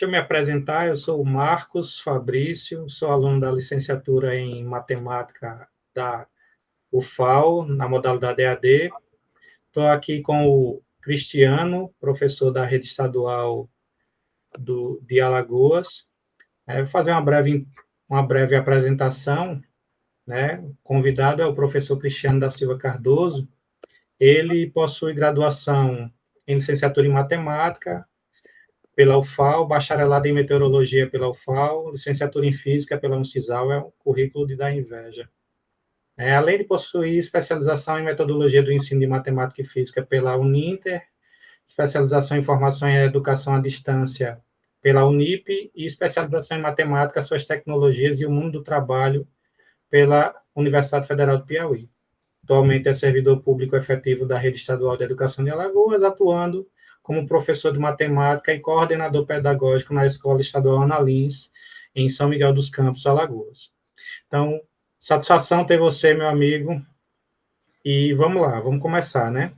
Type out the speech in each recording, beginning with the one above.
Deixa eu me apresentar, eu sou o Marcos Fabrício, sou aluno da licenciatura em Matemática da UFAL, na modalidade EAD. Estou aqui com o Cristiano, professor da rede estadual de Alagoas. Vou fazer uma breve apresentação, né? O convidado é o professor Cristiano da Silva Cardoso. Ele possui graduação em licenciatura em Matemática pela UFAL, bacharelado em Meteorologia pela UFAL, licenciatura em Física pela Uncisal, é um currículo de dar inveja. Além de possuir especialização em Metodologia do Ensino de Matemática e Física pela Uninter, especialização em Formação e Educação à Distância pela Unip e especialização em Matemática, Suas Tecnologias e o Mundo do Trabalho pela Universidade Federal do Piauí. Atualmente é servidor público efetivo da Rede Estadual de Educação de Alagoas, atuando como professor de matemática e coordenador pedagógico na Escola Estadual Ana Lins, em São Miguel dos Campos, Alagoas. Então, satisfação ter você, meu amigo. E vamos lá, vamos começar, né?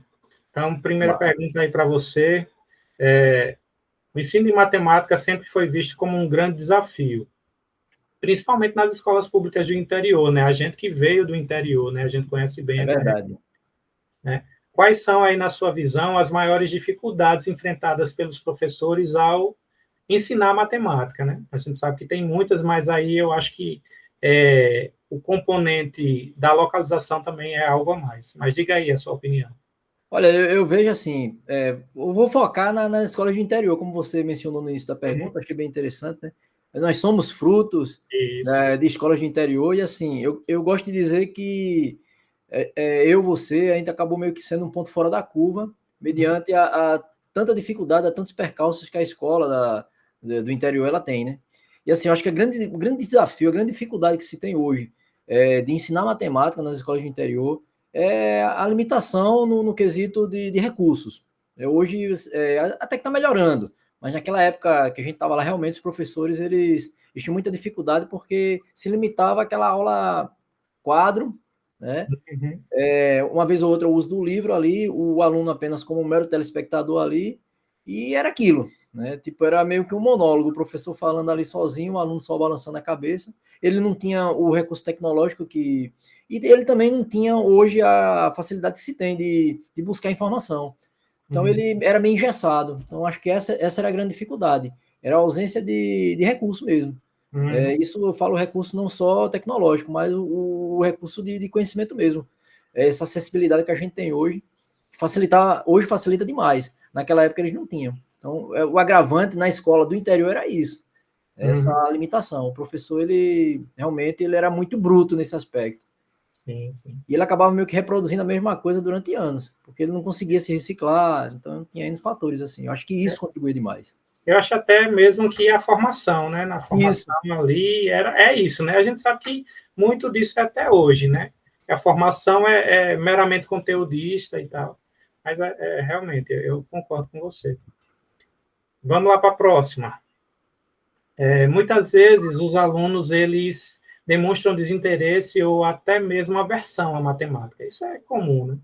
Então, primeira pergunta aí para você. O ensino de matemática sempre foi visto como um grande desafio, principalmente nas escolas públicas do interior, né? A gente que veio do interior, né? A gente conhece bem essa verdade. Né? Quais são aí, na sua visão, as maiores dificuldades enfrentadas pelos professores ao ensinar matemática, né? A gente sabe que tem muitas, mas aí eu acho que o componente da localização também é algo a mais. Mas diga aí a sua opinião. Olha, eu vejo assim, eu vou focar nas escolas de interior, como você mencionou no início da pergunta, achei bem interessante, né? Nós somos frutos, né, de escolas de interior, e assim, eu gosto de dizer que você, ainda acabou meio que sendo um ponto fora da curva, mediante a tanta dificuldade, a tantos percalços que a escola do interior ela tem, né? E assim, eu acho que o grande desafio, a grande dificuldade que se tem hoje de ensinar matemática nas escolas de interior é a limitação no quesito de recursos. Hoje, até que está melhorando, mas naquela época que a gente estava lá, realmente os professores eles tinham muita dificuldade porque se limitava àquela aula quadro, né? Uma vez ou outra o uso do livro ali, o aluno apenas como um mero telespectador ali, e era aquilo, né? Tipo, era meio que um monólogo, o professor falando ali sozinho, o aluno só balançando a cabeça. Ele não tinha o recurso tecnológico e ele também não tinha hoje a facilidade que se tem de buscar informação. Então ele era meio engessado. Então acho que essa era a grande dificuldade, era a ausência de recurso mesmo. Isso eu falo recurso não só tecnológico, mas o recurso de conhecimento mesmo. Essa acessibilidade que a gente tem hoje, hoje facilita demais. Naquela época eles não tinham. Então, o agravante na escola do interior era isso, essa limitação. O professor, ele realmente ele era muito bruto nesse aspecto. Sim. E ele acabava meio que reproduzindo a mesma coisa durante anos, porque ele não conseguia se reciclar, então tinha N fatores assim. Eu acho que isso contribuiu demais. Eu acho até mesmo que a formação, né? Na formação isso. Ali é isso, né? A gente sabe que muito disso é até hoje, né? A formação é meramente conteudista e tal. Mas realmente, eu concordo com você. Vamos lá para a próxima. Muitas vezes os alunos eles demonstram desinteresse ou até mesmo aversão à matemática. Isso é comum, né?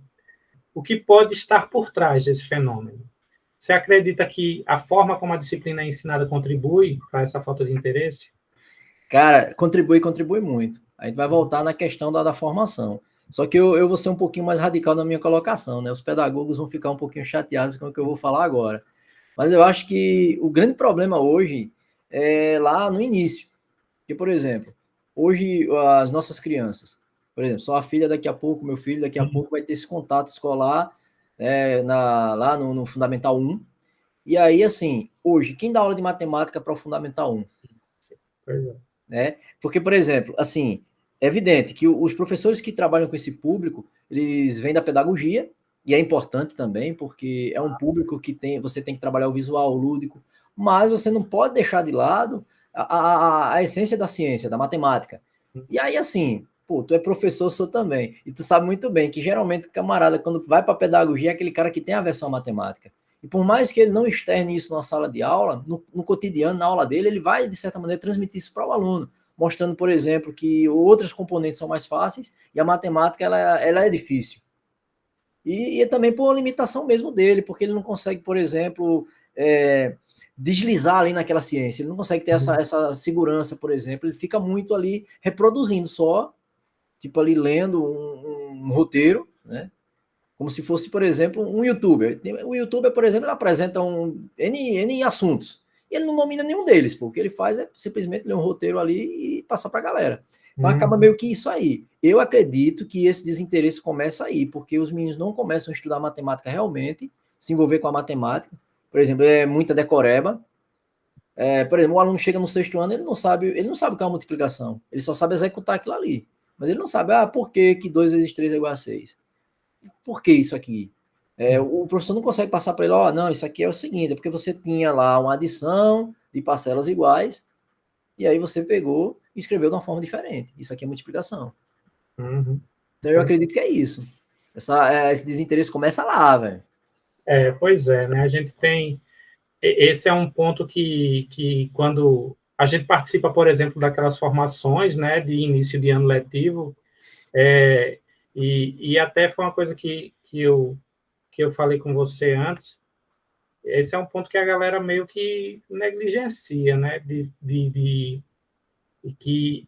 O que pode estar por trás desse fenômeno? Você acredita que a forma como a disciplina é ensinada contribui para essa falta de interesse? Cara, contribui muito. A gente vai voltar na questão da formação. Só que eu vou ser um pouquinho mais radical na minha colocação, né? Os pedagogos vão ficar um pouquinho chateados com o que eu vou falar agora. Mas eu acho que o grande problema hoje é lá no início. Porque, por exemplo, hoje as nossas crianças, por exemplo, só a filha daqui a pouco, meu filho daqui a pouco vai ter esse contato escolar lá no Fundamental 1. E aí, assim, hoje, quem dá aula de matemática para o Fundamental 1? Pois é. Né? Porque, por exemplo, assim, é evidente que os professores que trabalham com esse público, eles vêm da pedagogia, e é importante também, porque é um público que você tem que trabalhar o visual, o lúdico, mas você não pode deixar de lado a essência da ciência, da matemática. E aí, assim, pô, tu é professor, sou também, e tu sabe muito bem que geralmente o camarada, quando vai para pedagogia, é aquele cara que tem aversão à matemática. E por mais que ele não externe isso na sala de aula, no cotidiano, na aula dele, ele vai, de certa maneira, transmitir isso para o aluno, mostrando, por exemplo, que outras componentes são mais fáceis e a matemática ela é difícil. E também por uma limitação mesmo dele, porque ele não consegue, por exemplo, deslizar ali naquela ciência, ele não consegue ter essa segurança, por exemplo, ele fica muito ali reproduzindo só, tipo ali lendo um roteiro, né? Como se fosse, por exemplo, um youtuber. O youtuber, por exemplo, ele apresenta N assuntos. E ele não domina nenhum deles, pô. O que ele faz é simplesmente ler um roteiro ali e passar para a galera. Então acaba meio que isso aí. Eu acredito que esse desinteresse começa aí, porque os meninos não começam a estudar matemática realmente, se envolver com a matemática. Por exemplo, é muita decoreba. Por exemplo, o aluno chega no 6º ano, ele não sabe o que é uma multiplicação. Ele só sabe executar aquilo ali. Mas ele não sabe, por que 2 vezes 3 é igual a 6? Por que isso aqui? O professor não consegue passar para ele, não, isso aqui é o seguinte, é porque você tinha lá uma adição de parcelas iguais, e aí você pegou e escreveu de uma forma diferente. Isso aqui é multiplicação. Então eu acredito que é isso. Esse desinteresse começa lá, velho. Pois é, né? A gente tem... Esse é um ponto que quando a gente participa, por exemplo, daquelas formações, né, de início de ano letivo, e até foi uma coisa que eu falei com você antes, esse é um ponto que a galera meio que negligencia, né, de que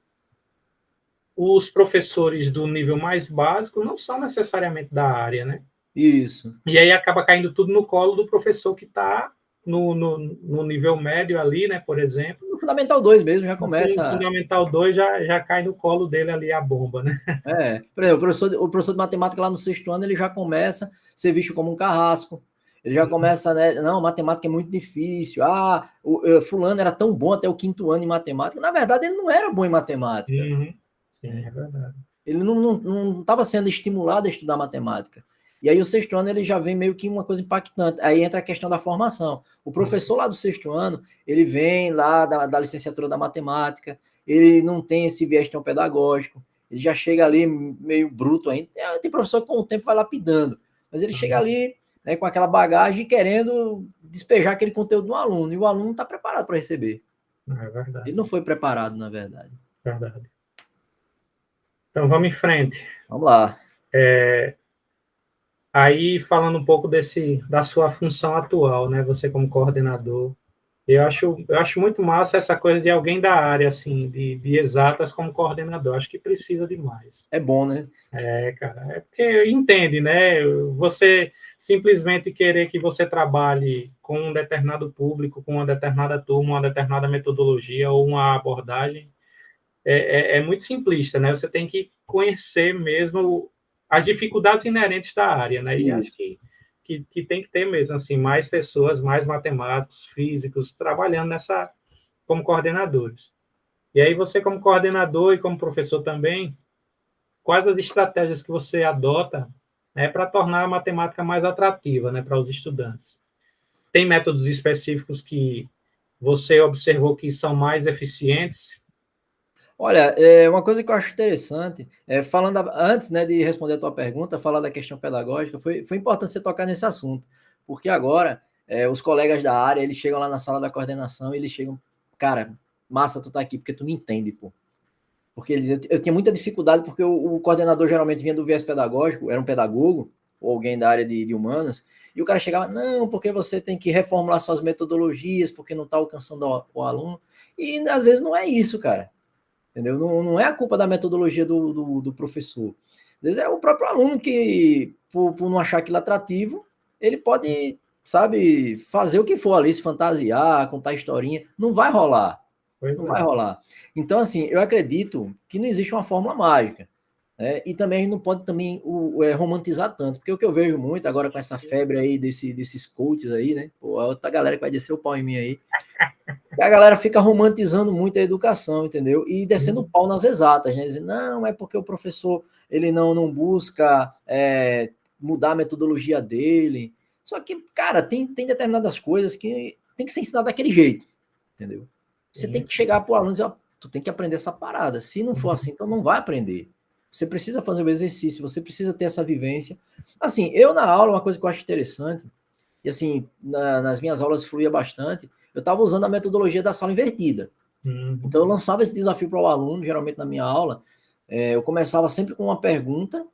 os professores do nível mais básico não são necessariamente da área, né? Isso. E aí acaba caindo tudo no colo do professor que está no nível médio ali, né, por exemplo. No Fundamental 2 mesmo, já começa... No Fundamental 2 já cai no colo dele ali a bomba, né? Por exemplo, o professor de matemática lá no 6º ano, ele já começa a ser visto como um carrasco. Ele já começa, né? Não, matemática é muito difícil. Fulano era tão bom até o 5º ano em matemática. Na verdade, ele não era bom em matemática. Sim, é verdade. Ele não estava sendo estimulado a estudar matemática. E aí o 6º ano ele já vem meio que uma coisa impactante. Aí entra a questão da formação. O professor lá do 6º ano, ele vem lá da licenciatura da matemática, ele não tem esse viés tão pedagógico, ele já chega ali meio bruto ainda. Tem professor que com o tempo vai lapidando, mas ele chega ali, né, com aquela bagagem querendo despejar aquele conteúdo no aluno, e o aluno não está preparado para receber. É verdade. Ele não foi preparado, na verdade. Verdade. Então, vamos em frente. Vamos lá. Aí, falando um pouco da sua função atual, né? Você como coordenador, eu acho muito massa essa coisa de alguém da área, assim, de exatas como coordenador. Acho que precisa demais. É bom, né? Cara. É porque entende, né? Você simplesmente querer que você trabalhe com um determinado público, com uma determinada turma, uma determinada metodologia ou uma abordagem, é muito simplista, né? Você tem que conhecer mesmo as dificuldades inerentes da área, né? E acho que tem que ter mesmo, assim, mais pessoas, mais matemáticos, físicos, trabalhando como coordenadores. E aí você, como coordenador e como professor também, quais as estratégias que você adota, né, para tornar a matemática mais atrativa, né, para os estudantes? Tem métodos específicos que você observou que são mais eficientes? Olha, uma coisa que eu acho interessante, falando antes, né, de responder a tua pergunta, falar da questão pedagógica, foi importante você tocar nesse assunto, porque agora os colegas da área, eles chegam lá na sala da coordenação e eles chegam, cara, massa tu tá aqui, porque tu me entende, pô. Porque eu tinha muita dificuldade, porque o coordenador geralmente vinha do viés pedagógico, era um pedagogo, ou alguém da área de humanas, e o cara chegava, não, porque você tem que reformular suas metodologias, porque não está alcançando o aluno, e às vezes não é isso, cara. Entendeu? Não é a culpa da metodologia do professor. Às vezes é o próprio aluno que, por não achar aquilo atrativo, ele pode, sabe, fazer o que for ali, se fantasiar, contar historinha. Não vai rolar. Não vai rolar. Então, assim, eu acredito que não existe uma fórmula mágica. Né? E também a gente não pode também romantizar tanto, porque o que eu vejo muito agora com essa febre aí desses coaches aí, né? Pô, a outra galera que vai descer o pau em mim aí. A galera fica romantizando muito a educação, entendeu? E descendo o pau nas exatas, né? Dizendo, não, é porque o professor ele não busca mudar a metodologia dele. Só que, cara, tem determinadas coisas que tem que ser ensinado daquele jeito, entendeu? Você tem que chegar para o aluno e dizer, tu tem que aprender essa parada. Se não for assim, então não vai aprender. Você precisa fazer o exercício, você precisa ter essa vivência. Assim, eu na aula, uma coisa que eu acho interessante, e assim, nas minhas aulas fluía bastante, eu estava usando a metodologia da sala invertida. Então, eu lançava esse desafio para o aluno, geralmente na minha aula, eu começava sempre com uma pergunta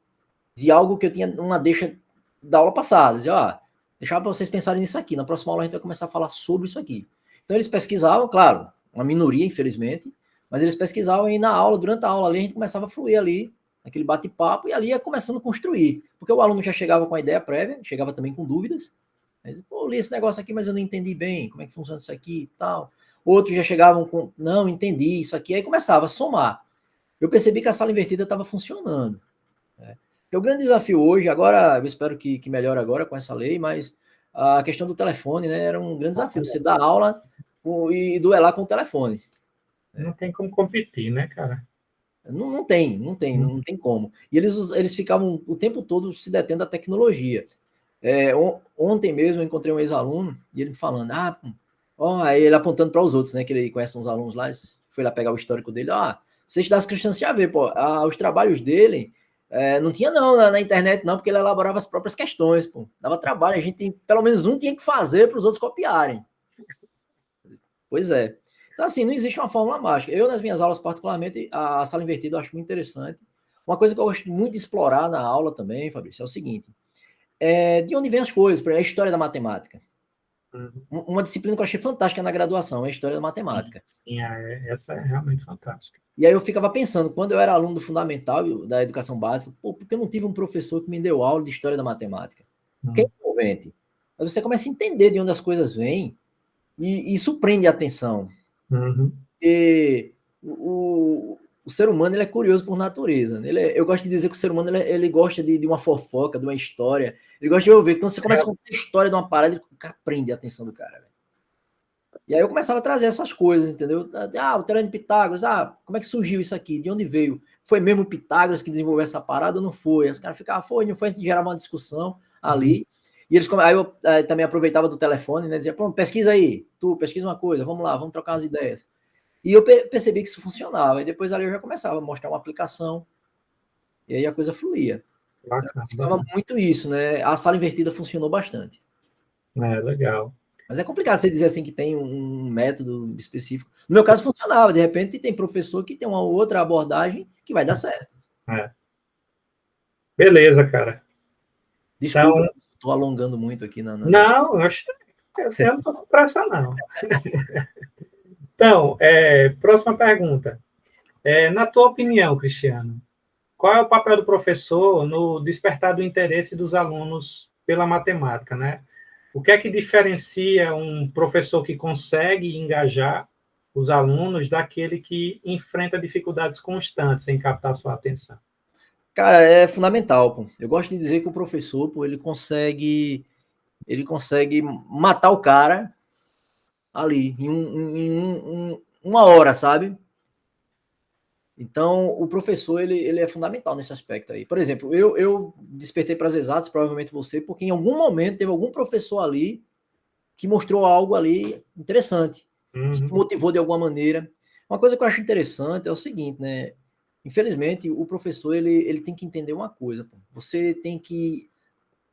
de algo que eu tinha uma deixa da aula passada. Dizia, deixava para vocês pensarem nisso aqui. Na próxima aula a gente vai começar a falar sobre isso aqui. Então eles pesquisavam, claro, uma minoria, infelizmente, mas eles pesquisavam e na aula, durante a aula ali, a gente começava a fluir ali, aquele bate-papo, e ali ia começando a construir. Porque o aluno já chegava com a ideia prévia, chegava também com dúvidas. Mas, pô, eu li esse negócio aqui, mas eu não entendi bem, como é que funciona isso aqui e tal. Outros já chegavam com, não, entendi isso aqui, aí começava a somar. Eu percebi que a sala invertida estava funcionando. Né? E o grande desafio hoje, agora, eu espero que melhore agora com essa lei, mas a questão do telefone, né, era um grande desafio. Você dá aula e duelar com o telefone. Não tem como competir, né, cara? Não tem como. E eles ficavam o tempo todo se detendo da tecnologia. Ontem mesmo eu encontrei um ex-aluno e ele me falando, aí ele apontando para os outros, né, que ele conhece uns alunos lá, foi lá pegar o histórico dele, se estudasse Cristiano, você já vê, pô, os trabalhos dele, não tinha não na internet não, porque ele elaborava as próprias questões, pô, dava trabalho, a gente pelo menos um tinha que fazer para os outros copiarem. Pois é. Então, assim, não existe uma fórmula mágica. Eu, nas minhas aulas, particularmente, a sala invertida eu acho muito interessante. Uma coisa que eu gosto muito de explorar na aula também, Fabrício, é o seguinte: de onde vêm as coisas? Por exemplo, a história da matemática. Uma disciplina que eu achei fantástica na graduação é a história da matemática. Sim, essa é realmente fantástica. E aí eu ficava pensando, quando eu era aluno do fundamental da educação básica, por que eu não tive um professor que me deu aula de história da matemática? Porque é envolvente. Aí você começa a entender de onde as coisas vêm e isso prende a atenção. E o ser humano ele é curioso por natureza. Eu gosto de dizer que o ser humano ele gosta de uma fofoca, de uma história. Ele gosta de ouvir. Quando você começa a contar a história de uma parada, o cara prende a atenção do cara. E aí eu começava a trazer essas coisas, entendeu? O Teorema de Pitágoras, como é que surgiu isso aqui? De onde veio? Foi mesmo Pitágoras que desenvolveu essa parada ou não foi? Aí os caras ficavam, não foi, a gente gerava uma discussão ali. E eles, aí eu também aproveitava do telefone, né? Dizia, pô, pesquisa aí, tu pesquisa uma coisa, vamos lá, vamos trocar umas ideias. E eu percebi que isso funcionava. E depois ali eu já começava a mostrar uma aplicação. E aí a coisa fluía. Bacana, eu buscava muito isso, né? A sala invertida funcionou bastante. Legal. Mas é complicado você dizer assim que tem um método específico. No meu caso funcionava. De repente tem professor que tem uma outra abordagem que vai dar certo. Beleza, cara. Desculpa, então, estou alongando muito aqui nas... Não, eu não estou com pressa, não. Então, próxima pergunta. Na tua opinião, Cristiano, qual é o papel do professor no despertar do interesse dos alunos pela matemática, né? O que é que diferencia um professor que consegue engajar os alunos daquele que enfrenta dificuldades constantes em captar sua atenção? Cara, é fundamental, pô. Eu gosto de dizer que o professor, pô, ele consegue matar o cara ali, em uma hora, sabe? Então, o professor, ele é fundamental nesse aspecto aí. Por exemplo, eu despertei para as exatas, provavelmente você, porque em algum momento teve algum professor ali que mostrou algo ali interessante, que te motivou de alguma maneira. Uma coisa que eu acho interessante é o seguinte, né? Infelizmente, o professor, ele tem que entender uma coisa. Pô. Você tem que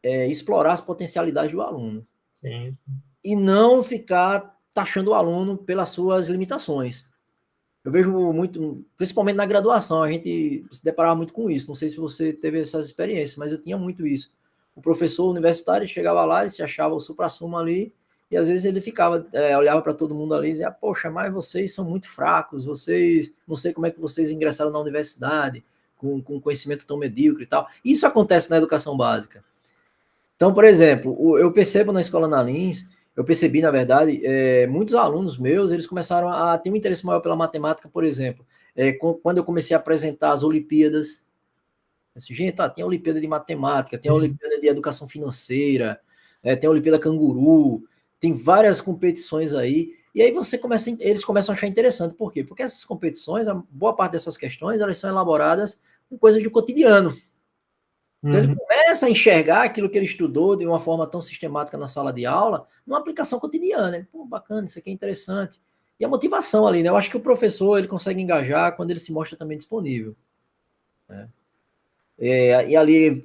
explorar as potencialidades do aluno. Sim. E não ficar taxando o aluno pelas suas limitações. Eu vejo muito, principalmente na graduação, a gente se deparava muito com isso. Não sei se você teve essas experiências, mas eu tinha muito isso. O professor universitário chegava lá, ele se achava o supra-sumo ali, e às vezes ele ficava, olhava para todo mundo ali e dizia, poxa, mas vocês são muito fracos, vocês, não sei como é que vocês ingressaram na universidade, com conhecimento tão medíocre e tal. Isso acontece na educação básica. Então, por exemplo, eu percebo na escola na Lins, eu percebi, na verdade, muitos alunos meus, eles começaram a ter um interesse maior pela matemática, por exemplo. Quando eu comecei a apresentar as Olimpíadas, assim, gente, tem a Olimpíada de Matemática, tem a Olimpíada de Educação Financeira, tem a Olimpíada Canguru, tem várias competições aí, e aí eles começam a achar interessante. Por quê? Porque essas competições, a boa parte dessas questões, elas são elaboradas com coisas do cotidiano. Então ele começa a enxergar aquilo que ele estudou de uma forma tão sistemática na sala de aula, numa aplicação cotidiana. Ele, pô, bacana, isso aqui é interessante. E a motivação ali, né? Eu acho que o professor ele consegue engajar quando ele se mostra também disponível. Né? E ali,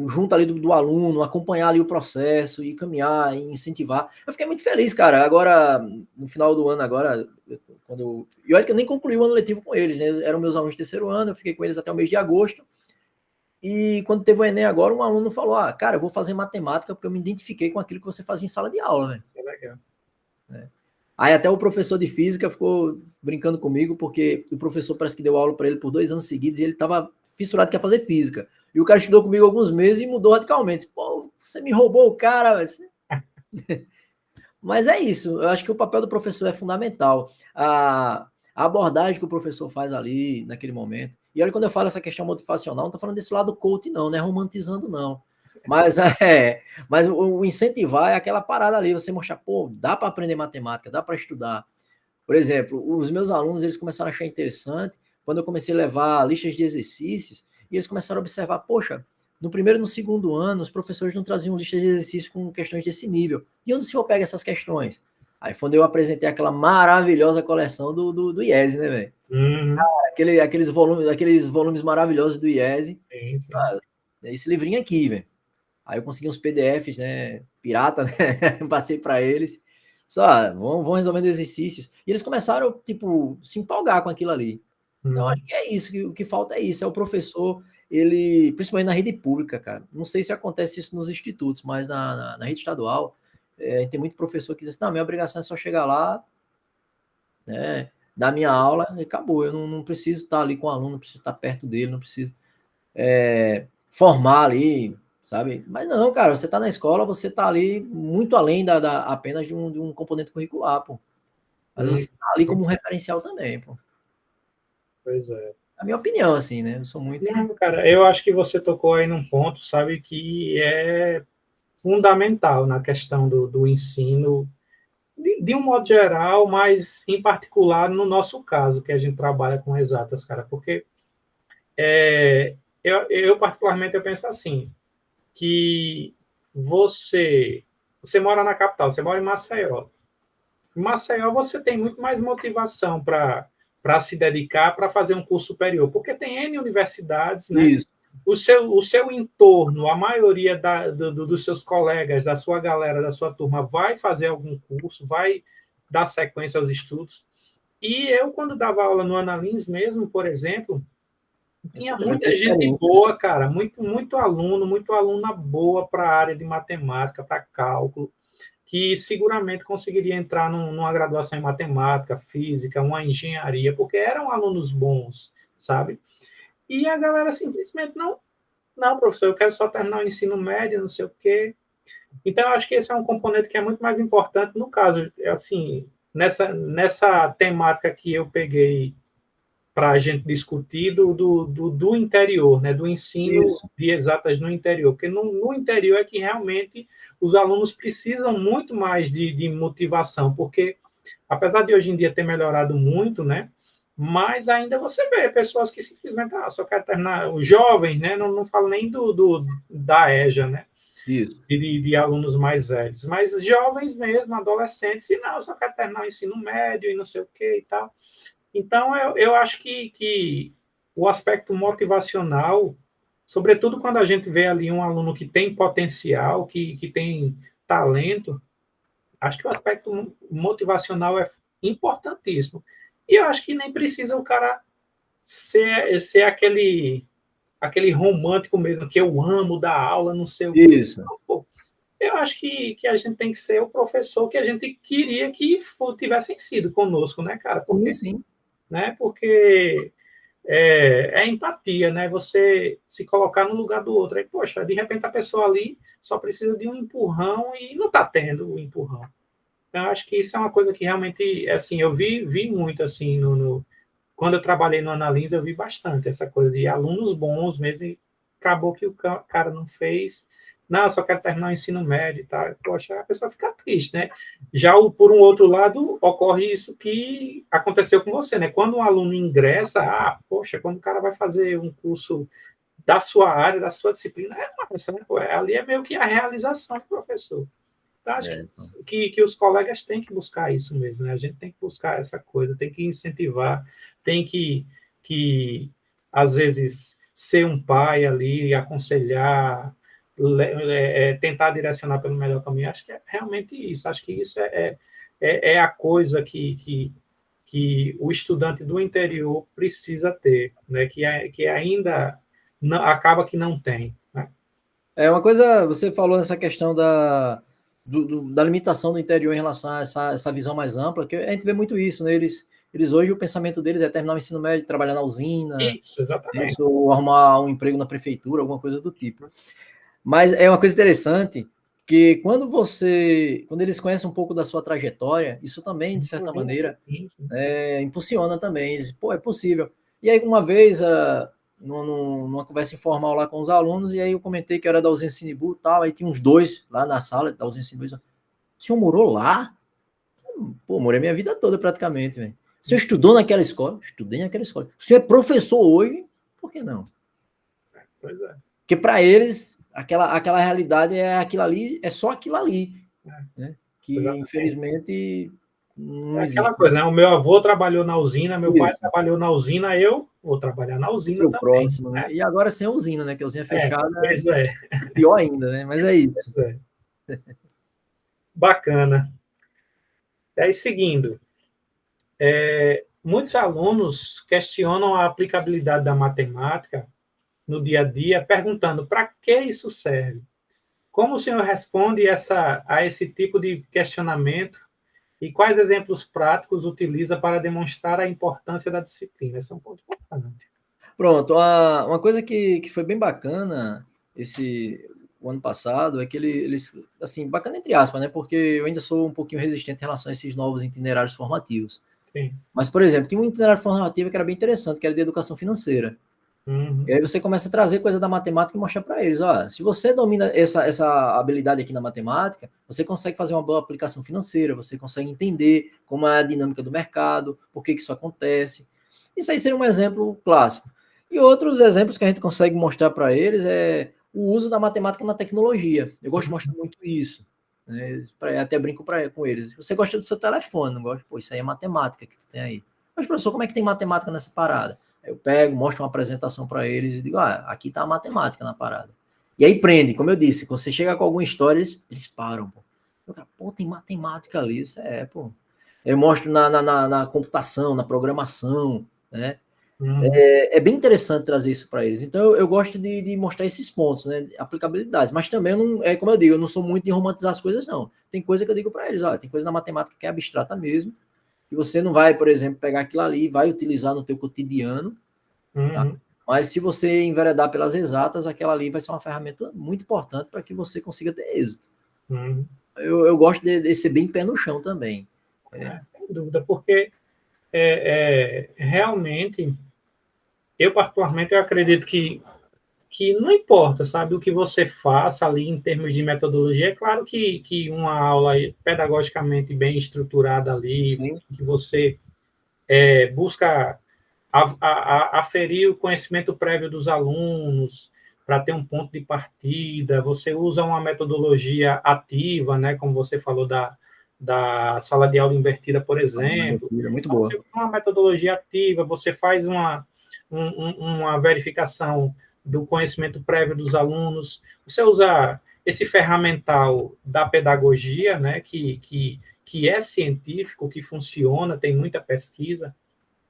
junto ali do aluno, acompanhar ali o processo, e caminhar, e incentivar. Eu fiquei muito feliz, cara. Agora, no final do ano, e olha que eu nem concluí o ano letivo com eles, né? Eram meus alunos de terceiro ano, eu fiquei com eles até o mês de agosto. E quando teve o Enem agora, um aluno falou, cara, eu vou fazer matemática porque eu me identifiquei com aquilo que você fazia em sala de aula, né? Isso é legal. Aí até o professor de física ficou brincando comigo, porque o professor parece que deu aula para ele por 2 anos seguidos e ele estava fissurado que ia fazer física. E o cara estudou comigo alguns meses e mudou radicalmente. Pô, você me roubou o cara. Mas é isso. Eu acho que o papel do professor é fundamental. A abordagem que o professor faz ali, naquele momento. E olha, quando eu falo essa questão motivacional, não estou falando desse lado coach, não, né? Romantizando, não. Mas, mas o incentivar é aquela parada ali, você mostrar, pô, dá para aprender matemática, dá para estudar. Por exemplo, os meus alunos, eles começaram a achar interessante quando eu comecei a levar listas de exercícios e eles começaram a observar, poxa, no primeiro e no segundo ano, os professores não traziam lista de exercícios com questões desse nível. E onde o senhor pega essas questões? Aí quando eu apresentei aquela maravilhosa coleção do IESE, né, velho? Aqueles volumes maravilhosos do IESE. Sim, sim. Esse livrinho aqui, velho. Aí eu consegui uns PDFs, né, pirata, né? Passei para eles. Só, vão resolvendo exercícios. E eles começaram, tipo, se empolgar com aquilo ali. Então, acho que é isso, que o que falta é isso, é o professor, ele, principalmente na rede pública, cara. Não sei se acontece isso nos institutos, mas na rede estadual, tem muito professor que diz assim, não, minha obrigação é só chegar lá, né, dar minha aula e acabou. Eu não preciso estar ali com o aluno, não preciso estar perto dele, não preciso formar ali, sabe? Mas não, cara, você está na escola, você está ali muito além apenas de um componente curricular, pô. Mas você está ali como um referencial também, pô. Pois é. A minha opinião, assim, né? Eu sou muito... Não, cara, eu acho que você tocou aí num ponto, sabe, que é fundamental na questão do ensino, de um modo geral, mas em particular no nosso caso, que a gente trabalha com exatas, cara, porque eu particularmente eu penso assim, que você mora na capital, você mora em Maceió. Em Maceió você tem muito mais motivação para se dedicar, para fazer um curso superior, porque tem N universidades, né? Isso. O seu entorno, a maioria dos seus colegas, da sua galera, da sua turma, vai fazer algum curso, vai dar sequência aos estudos. E eu, quando dava aula no Analins mesmo, por exemplo, tinha muita gente boa, cara, muito aluno, muito aluna boa para a área de matemática, para cálculo, que seguramente conseguiria entrar numa graduação em matemática, física, uma engenharia, porque eram alunos bons, sabe? E a galera simplesmente não, professor, eu quero só terminar o ensino médio, não sei o quê. Então, eu acho que esse é um componente que é muito mais importante no caso, assim, nessa temática que eu peguei para a gente discutir do interior, né, do ensino de exatas no interior, porque no interior é que realmente os alunos precisam muito mais de motivação, porque apesar de hoje em dia ter melhorado muito, né, mas ainda você vê pessoas que simplesmente só quer terminar, os jovens, né, não falo nem da EJA, né, isso. De alunos mais velhos, mas jovens mesmo, adolescentes, e não, só quer terminar o ensino médio e não sei o que e tal. Então, eu acho que o aspecto motivacional, sobretudo quando a gente vê ali um aluno que tem potencial, que tem talento, acho que o aspecto motivacional é importantíssimo. E eu acho que nem precisa o cara ser aquele romântico mesmo, que eu amo dar aula, não sei o quê. Isso. Não, eu acho que a gente tem que ser o professor que a gente queria que tivessem sido conosco, né, cara? Porque, sim. Né? Porque é empatia, né? Você se colocar no lugar do outro. Aí, poxa, de repente a pessoa ali só precisa de um empurrão e não está tendo o empurrão. Então, acho que isso é uma coisa que realmente, assim, eu vi muito, assim, quando eu trabalhei no Analisa, eu vi bastante essa coisa de alunos bons mesmo, e acabou que o cara não fez. Não, eu só quero terminar o ensino médio e tal. Poxa, a pessoa fica triste, né? Já por um outro lado, ocorre isso que aconteceu com você, né? Quando um aluno ingressa, poxa, quando o cara vai fazer um curso da sua área, da sua disciplina, massa, né? Ali é meio que a realização do professor. Então, acho que os colegas têm que buscar isso mesmo, né? A gente tem que buscar essa coisa, tem que incentivar, tem que às vezes, ser um pai ali, aconselhar, tentar direcionar pelo melhor caminho. Acho que é realmente isso. Acho que isso é a coisa que o estudante do interior precisa ter, né? Que ainda acaba que não tem. Né? Uma coisa, você falou nessa questão da limitação do interior em relação a essa visão mais ampla, que a gente vê muito isso, né? Eles hoje, o pensamento deles é terminar o ensino médio, trabalhar na usina, Isso, exatamente. ou arrumar um emprego na prefeitura, alguma coisa do tipo. Mas é uma coisa interessante que quando eles conhecem um pouco da sua trajetória, isso também, de certa maneira, impulsiona também. Eles, pô, é possível. E aí, uma vez, numa conversa informal lá com os alunos, e aí eu comentei que era da ausência Sinibu e tal, aí tinha uns dois lá na sala da ausência Sinibu. O senhor morou lá? Pô, morei minha vida toda praticamente, velho. O senhor estudou naquela escola? Estudei naquela escola. O senhor é professor hoje? Por que não? Pois é. Porque para eles, aquela realidade é aquilo ali, é só aquilo ali. Né? Que, exatamente, infelizmente, não existe. Aquela coisa, né? O meu avô trabalhou na usina, meu pai trabalhou na usina, eu vou trabalhar na usina seu também. Próximo, né? E agora sem a usina, né? Que a usina é fechada. Pois é. Pior ainda, né? Mas é isso. Bacana. Aí, seguindo, muitos alunos questionam a aplicabilidade da matemática no dia a dia, perguntando para que isso serve. Como o senhor responde a esse tipo de questionamento e quais exemplos práticos utiliza para demonstrar a importância da disciplina? Esse é um ponto importante. Pronto, uma coisa que foi bem bacana o ano passado é que eles, assim, bacana entre aspas, né? Porque eu ainda sou um pouquinho resistente em relação a esses novos itinerários formativos. Sim. Mas, por exemplo, tinha um itinerário formativo que era bem interessante, que era de educação financeira. Uhum. E aí você começa a trazer coisa da matemática e mostrar para eles, ó, se você domina essa habilidade aqui na matemática, você consegue fazer uma boa aplicação financeira, você consegue entender como é a dinâmica do mercado, por que isso acontece. Isso aí seria um exemplo clássico. E outros exemplos que a gente consegue mostrar para eles é o uso da matemática na tecnologia. Eu gosto de mostrar muito isso. Né? Até brinco com eles. Você gosta do seu telefone, não gosta? Pô, isso aí é matemática que tu tem aí. Mas, professor, como é que tem matemática nessa parada? Eu pego, mostro uma apresentação para eles e digo, aqui está a matemática na parada. E aí prende, como eu disse, quando você chega com alguma história, eles param. Pô, tem matemática ali, isso pô. Eu mostro na computação, na programação, né? Uhum. É bem interessante trazer isso para eles. Então, eu gosto de mostrar esses pontos, né? Aplicabilidades. Mas também, como eu digo, eu não sou muito de romantizar as coisas, não. Tem coisa que eu digo para eles, tem coisa na matemática que é abstrata mesmo, que você não vai, por exemplo, pegar aquilo ali e vai utilizar no teu cotidiano, tá? Mas se você enveredar pelas exatas, aquela ali vai ser uma ferramenta muito importante para que você consiga ter êxito. Eu gosto de ser bem pé no chão também. Sem dúvida, porque realmente, eu particularmente, eu acredito que não importa, sabe, o que você faça ali em termos de metodologia. É claro que uma aula pedagogicamente bem estruturada ali, sim, que você busca aferir o conhecimento prévio dos alunos para ter um ponto de partida, você usa uma metodologia ativa, né, como você falou da sala de aula invertida, por exemplo. Muito boa. Você usa uma metodologia ativa, você faz uma verificação do conhecimento prévio dos alunos, você usa esse ferramental da pedagogia, né, que é científico, que funciona, tem muita pesquisa.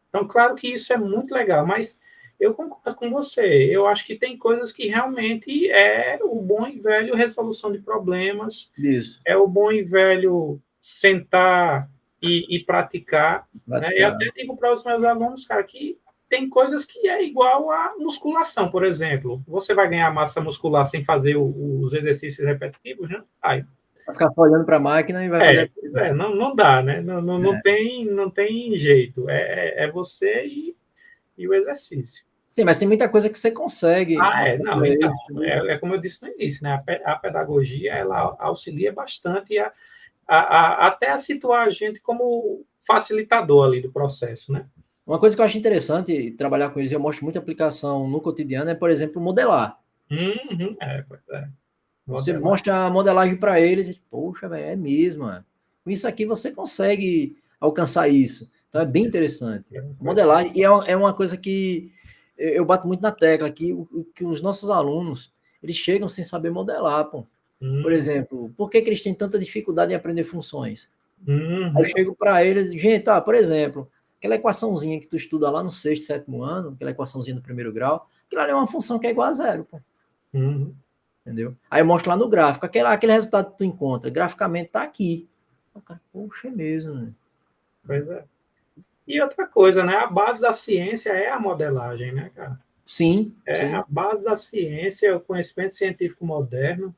Então, claro que isso é muito legal, mas eu concordo com você. Eu acho que tem coisas que realmente é o bom e velho resolução de problemas. Isso. É o bom e velho sentar e praticar. Né? Eu até digo para os meus alunos, cara, que tem coisas que é igual a musculação, por exemplo. Você vai ganhar massa muscular sem fazer os exercícios repetitivos, né? Vai ficar só olhando para a máquina e vai fazer. Não dá, né? Não tem jeito. É você e o exercício. Sim, mas tem muita coisa que você consegue. Não, então, como eu disse no início, né? A pedagogia, ela auxilia bastante até a situar a gente como facilitador ali do processo, né? Uma coisa que eu acho interessante trabalhar com eles, eu mostro muita aplicação no cotidiano, é, por exemplo, modelar. Você mostra a modelagem para eles, e, poxa, véio, é mesmo. Com isso aqui você consegue alcançar isso. Então é bem interessante. Modelagem, e é uma coisa que eu bato muito na tecla, que os nossos alunos, eles chegam sem saber modelar, pô. Por exemplo, por que eles têm tanta dificuldade em aprender funções? Aí eu chego para eles, gente, por exemplo, aquela equaçãozinha que tu estuda lá no 6º, 7º ano, aquela equaçãozinha do 1º grau, aquilo ali é uma função que é igual a zero, pô. Entendeu? Aí eu mostro lá no gráfico, aquele resultado que tu encontra, graficamente tá aqui. O cara, poxa, é mesmo, né? Pois é. E outra coisa, né? A base da ciência é a modelagem, né, cara? Sim, sim. A base da ciência, o conhecimento científico moderno,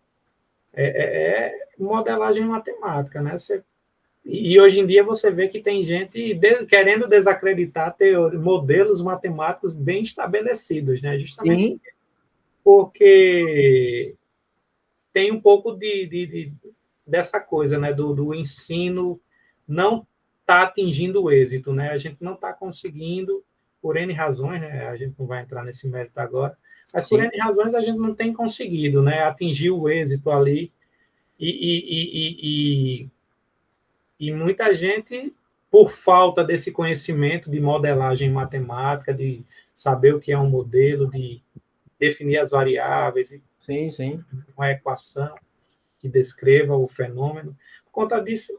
é modelagem matemática, né? E hoje em dia você vê que tem gente querendo desacreditar modelos matemáticos bem estabelecidos, né? Justamente Sim. porque tem um pouco dessa coisa, né? Do ensino não está atingindo o êxito, né? A gente não está conseguindo, por N razões, né? A gente não vai entrar nesse mérito agora, mas por Sim. N razões a gente não tem conseguido, né? Atingir o êxito ali e muita gente, por falta desse conhecimento de modelagem matemática, de saber o que é um modelo, de definir as variáveis, Sim, sim. uma equação que descreva o fenômeno. Por conta disso,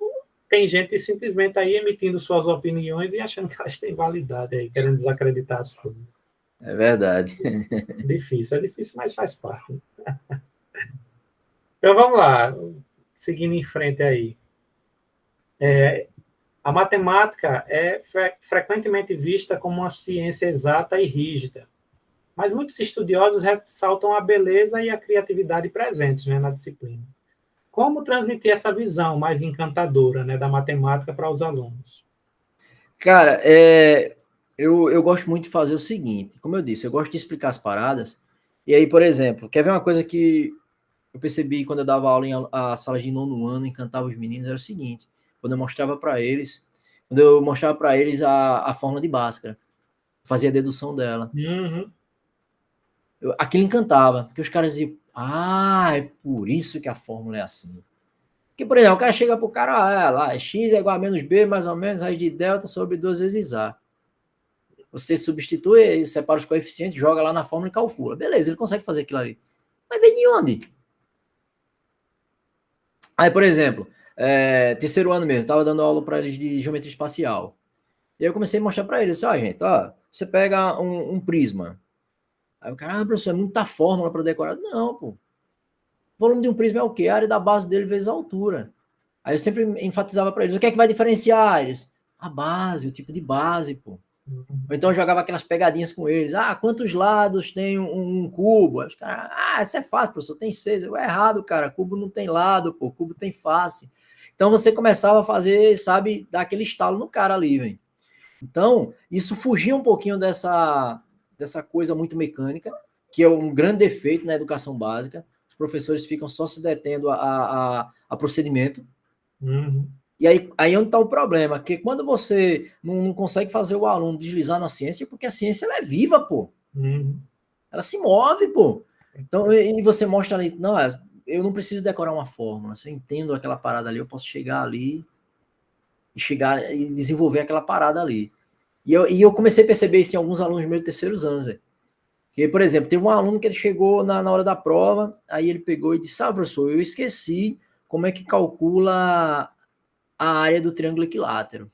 tem gente simplesmente aí emitindo suas opiniões e achando que elas têm validade aí, querendo desacreditar as coisas. É verdade. É difícil, mas faz parte. Então vamos lá, seguindo em frente aí. A matemática é frequentemente vista como uma ciência exata e rígida, mas muitos estudiosos ressaltam a beleza e a criatividade presentes, né, na disciplina. Como transmitir essa visão mais encantadora, né, da matemática para os alunos? Cara, eu gosto muito de fazer o seguinte, como eu disse, eu gosto de explicar as paradas, e aí, por exemplo, quer ver uma coisa que eu percebi quando eu dava aula em a sala de nono ano, encantava os meninos, era o seguinte, quando eu mostrava para eles, a fórmula de Bhaskara, fazia a dedução dela. Uhum. Aquilo encantava, porque os caras diziam, é por isso que a fórmula é assim. Porque, por exemplo, o cara chega pro cara, lá, x é igual a menos b, mais ou menos, raiz de delta sobre 2 vezes a. Você substitui, separa os coeficientes, joga lá na fórmula e calcula. Beleza, ele consegue fazer aquilo ali. Mas vem de onde? Aí, por exemplo, terceiro ano mesmo, tava dando aula para eles de geometria espacial. E aí eu comecei a mostrar para eles, gente, você pega um prisma. Aí o cara, professor, é muita fórmula para decorar. Não, pô. O volume de um prisma é o quê? A área da base dele vezes a altura. Aí eu sempre enfatizava para eles, o que é que vai diferenciar eles? A base, o tipo de base, pô. Ou então eu jogava aquelas pegadinhas com eles. Quantos lados tem um cubo? Os caras, essa é fácil, professor, tem 6. Eu, errado, cara, cubo não tem lado, pô, cubo tem face. Então você começava a fazer, sabe, dar aquele estalo no cara ali, velho. Então, isso fugia um pouquinho dessa coisa muito mecânica, que é um grande defeito na educação básica. Os professores ficam só se detendo a procedimento. Uhum. E aí onde está o problema? Que quando você não consegue fazer o aluno deslizar na ciência, porque a ciência ela é viva, pô. Uhum. Ela se move, pô. Então, e você mostra ali, não, eu não preciso decorar uma fórmula. Se eu entendo aquela parada ali, eu posso chegar ali e desenvolver aquela parada ali. E eu comecei a perceber isso em alguns alunos meus de terceiros anos, velho. Que, por exemplo, teve um aluno que ele chegou na hora da prova, aí ele pegou e disse, professor, eu esqueci como é que calcula a área do triângulo equilátero.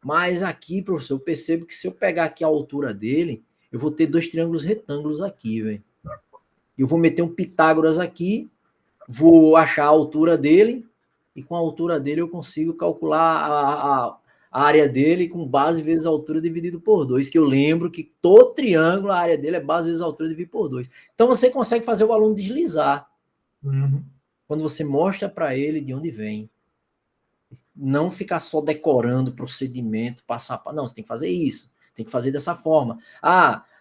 Mas aqui, professor, eu percebo que se eu pegar aqui a altura dele, eu vou ter 2 triângulos retângulos aqui, velho. Eu vou meter um Pitágoras aqui, vou achar a altura dele, e com a altura dele eu consigo calcular a área dele com base vezes a altura dividido por 2, que eu lembro que todo triângulo, a área dele é base vezes a altura dividido por 2. Então você consegue fazer o aluno deslizar. Uhum. Quando você mostra para ele de onde vem. Não ficar só decorando o procedimento, passar. Não, você tem que fazer isso, tem que fazer dessa forma.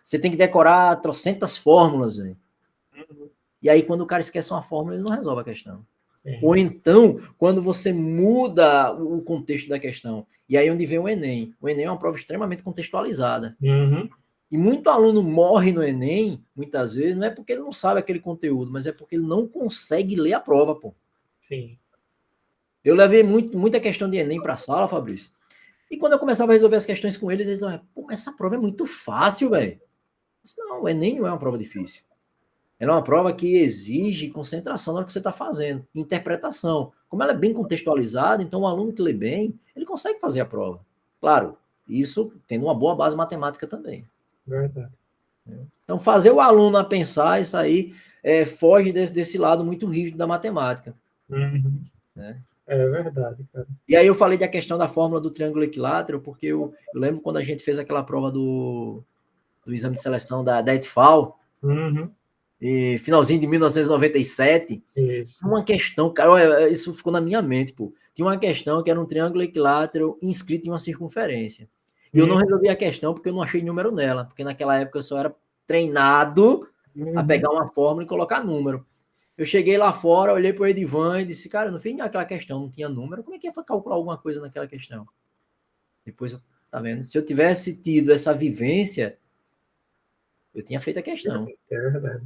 Você tem que decorar trocentas fórmulas, velho. Uhum. E aí, quando o cara esquece uma fórmula, ele não resolve a questão. Sim. Ou então, quando você muda o contexto da questão. E aí, onde vem o Enem. O Enem é uma prova extremamente contextualizada. Uhum. E muito aluno morre no Enem, muitas vezes, não é porque ele não sabe aquele conteúdo, mas é porque ele não consegue ler a prova, pô. Sim. Eu levei muita questão de Enem para a sala, Fabrício. E quando eu começava a resolver as questões com eles diziam, essa prova é muito fácil, velho. Não, o Enem não é uma prova difícil. Ela é uma prova que exige concentração na hora que você está fazendo, interpretação. Como ela é bem contextualizada, então o aluno que lê bem, ele consegue fazer a prova. Claro, isso tendo uma boa base matemática também. Verdade. Então, fazer o aluno a pensar isso aí. foge desse lado muito rígido da matemática. Uhum. Né? É verdade, cara. E aí eu falei da questão da fórmula do triângulo equilátero, porque eu lembro quando a gente fez aquela prova do exame de seleção da ETFAL, Uhum. e finalzinho de 1997, Isso. uma questão, cara, isso ficou na minha mente, pô. Tinha uma questão que era um triângulo equilátero inscrito em uma circunferência. E eu não resolvi a questão porque eu não achei número nela, porque naquela época eu só era treinado a pegar uma fórmula e colocar número. Eu cheguei lá fora, olhei para o Edivan e disse, cara, eu não fiz aquela questão, não tinha número, como é que ia calcular alguma coisa naquela questão? Depois, tá vendo? Se eu tivesse tido essa vivência, eu tinha feito a questão. É verdade.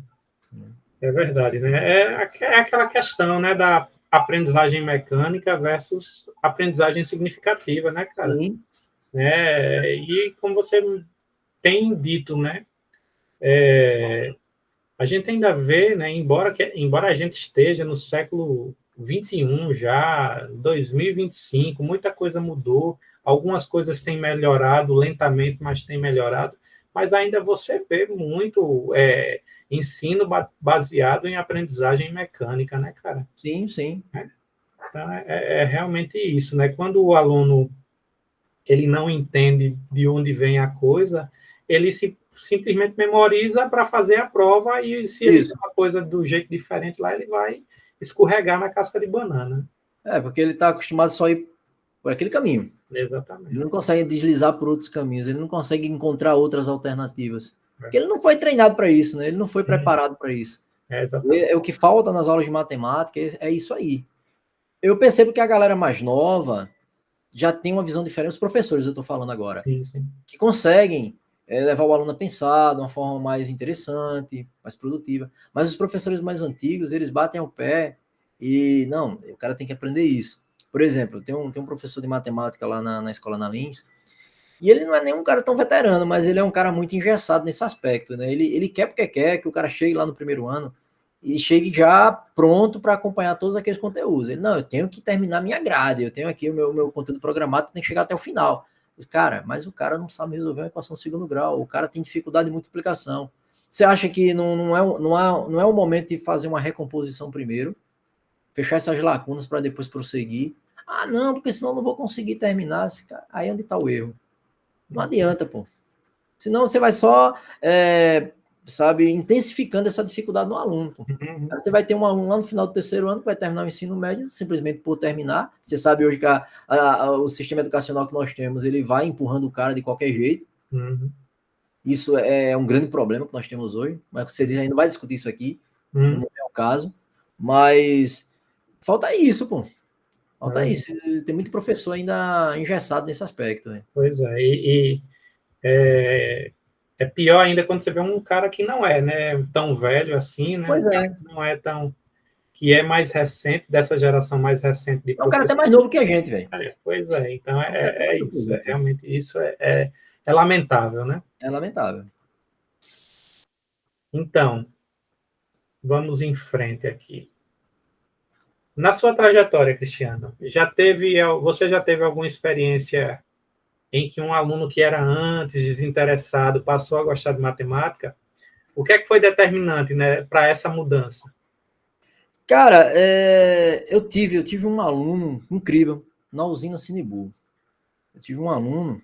É verdade, né? É aquela questão, né, da aprendizagem mecânica versus aprendizagem significativa, né, cara? Sim. E como você tem dito, né, a gente ainda vê, né, embora a gente esteja no século 21 já, 2025, muita coisa mudou, algumas coisas têm melhorado lentamente, mas têm melhorado, mas ainda você vê muito ensino baseado em aprendizagem mecânica, né, cara? Sim, sim. Então, é realmente isso, né? Quando o aluno ele não entende de onde vem a coisa, ele simplesmente memoriza para fazer a prova e se ele Isso. vê uma coisa do jeito diferente lá, ele vai escorregar na casca de banana. Porque ele está acostumado só a ir por aquele caminho. Exatamente. Ele não consegue deslizar por outros caminhos, ele não consegue encontrar outras alternativas. Porque ele não foi treinado para isso, né? Ele não foi preparado para isso. Exatamente. O que falta nas aulas de matemática é isso aí. Eu percebo que a galera mais nova já tem uma visão diferente, os professores, eu estou falando agora, sim, sim. que conseguem levar o aluno a pensar de uma forma mais interessante, mais produtiva. Mas os professores mais antigos, eles batem ao pé e, não, o cara tem que aprender isso. Por exemplo, tem um professor de matemática lá na escola na Lins, e ele não é nem um cara tão veterano, mas ele é um cara muito engessado nesse aspecto, né? Ele quer porque quer que o cara chegue lá no primeiro ano e chegue já pronto para acompanhar todos aqueles conteúdos. Ele, não, eu tenho que terminar minha grade, eu tenho aqui o meu conteúdo programado, tem que chegar até o final. Cara, mas o cara não sabe resolver uma equação de segundo grau, o cara tem dificuldade de multiplicação. Você acha que não é o momento de fazer uma recomposição primeiro, fechar essas lacunas para depois prosseguir? Ah, não, porque senão eu não vou conseguir terminar. Aí é onde está o erro. Não adianta, pô. Senão você vai só, intensificando essa dificuldade no aluno, pô. Uhum. Você vai ter um aluno lá no final do terceiro ano que vai terminar o ensino médio, simplesmente por terminar. Você sabe hoje que o sistema educacional que nós temos, ele vai empurrando o cara de qualquer jeito. Uhum. Isso é um grande problema que nós temos hoje, mas você ainda vai discutir isso aqui, não é o caso. Mas falta isso, pô. Falta isso. Tem muito professor ainda engessado nesse aspecto. Né? Pois é, é pior ainda quando você vê um cara que não é, né, tão velho assim, né? Pois Um cara é. que não é tão que é mais recente, dessa geração mais recente de É um cara até professores. mais novo que a gente, velho. Pois é, então é isso, Gente. realmente isso é lamentável, né? É lamentável. Então, vamos em frente aqui. Na sua trajetória, Cristiano, você já teve alguma experiência em que um aluno que era antes desinteressado passou a gostar de matemática? O que é que foi determinante, né, para essa mudança? Cara, eu tive um aluno incrível na usina Sinibu. Eu tive um aluno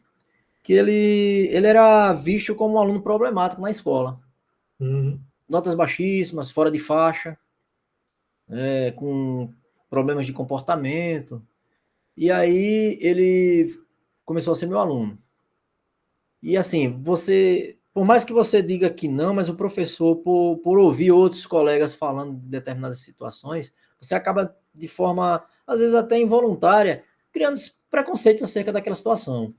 que ele era visto como um aluno problemático na escola. Uhum. Notas baixíssimas, fora de faixa, com problemas de comportamento. E aí ele começou a ser meu aluno. E assim, por mais que você diga que não, mas o professor, por ouvir outros colegas falando de determinadas situações, você acaba de forma, às vezes até involuntária, criando preconceitos acerca daquela situação.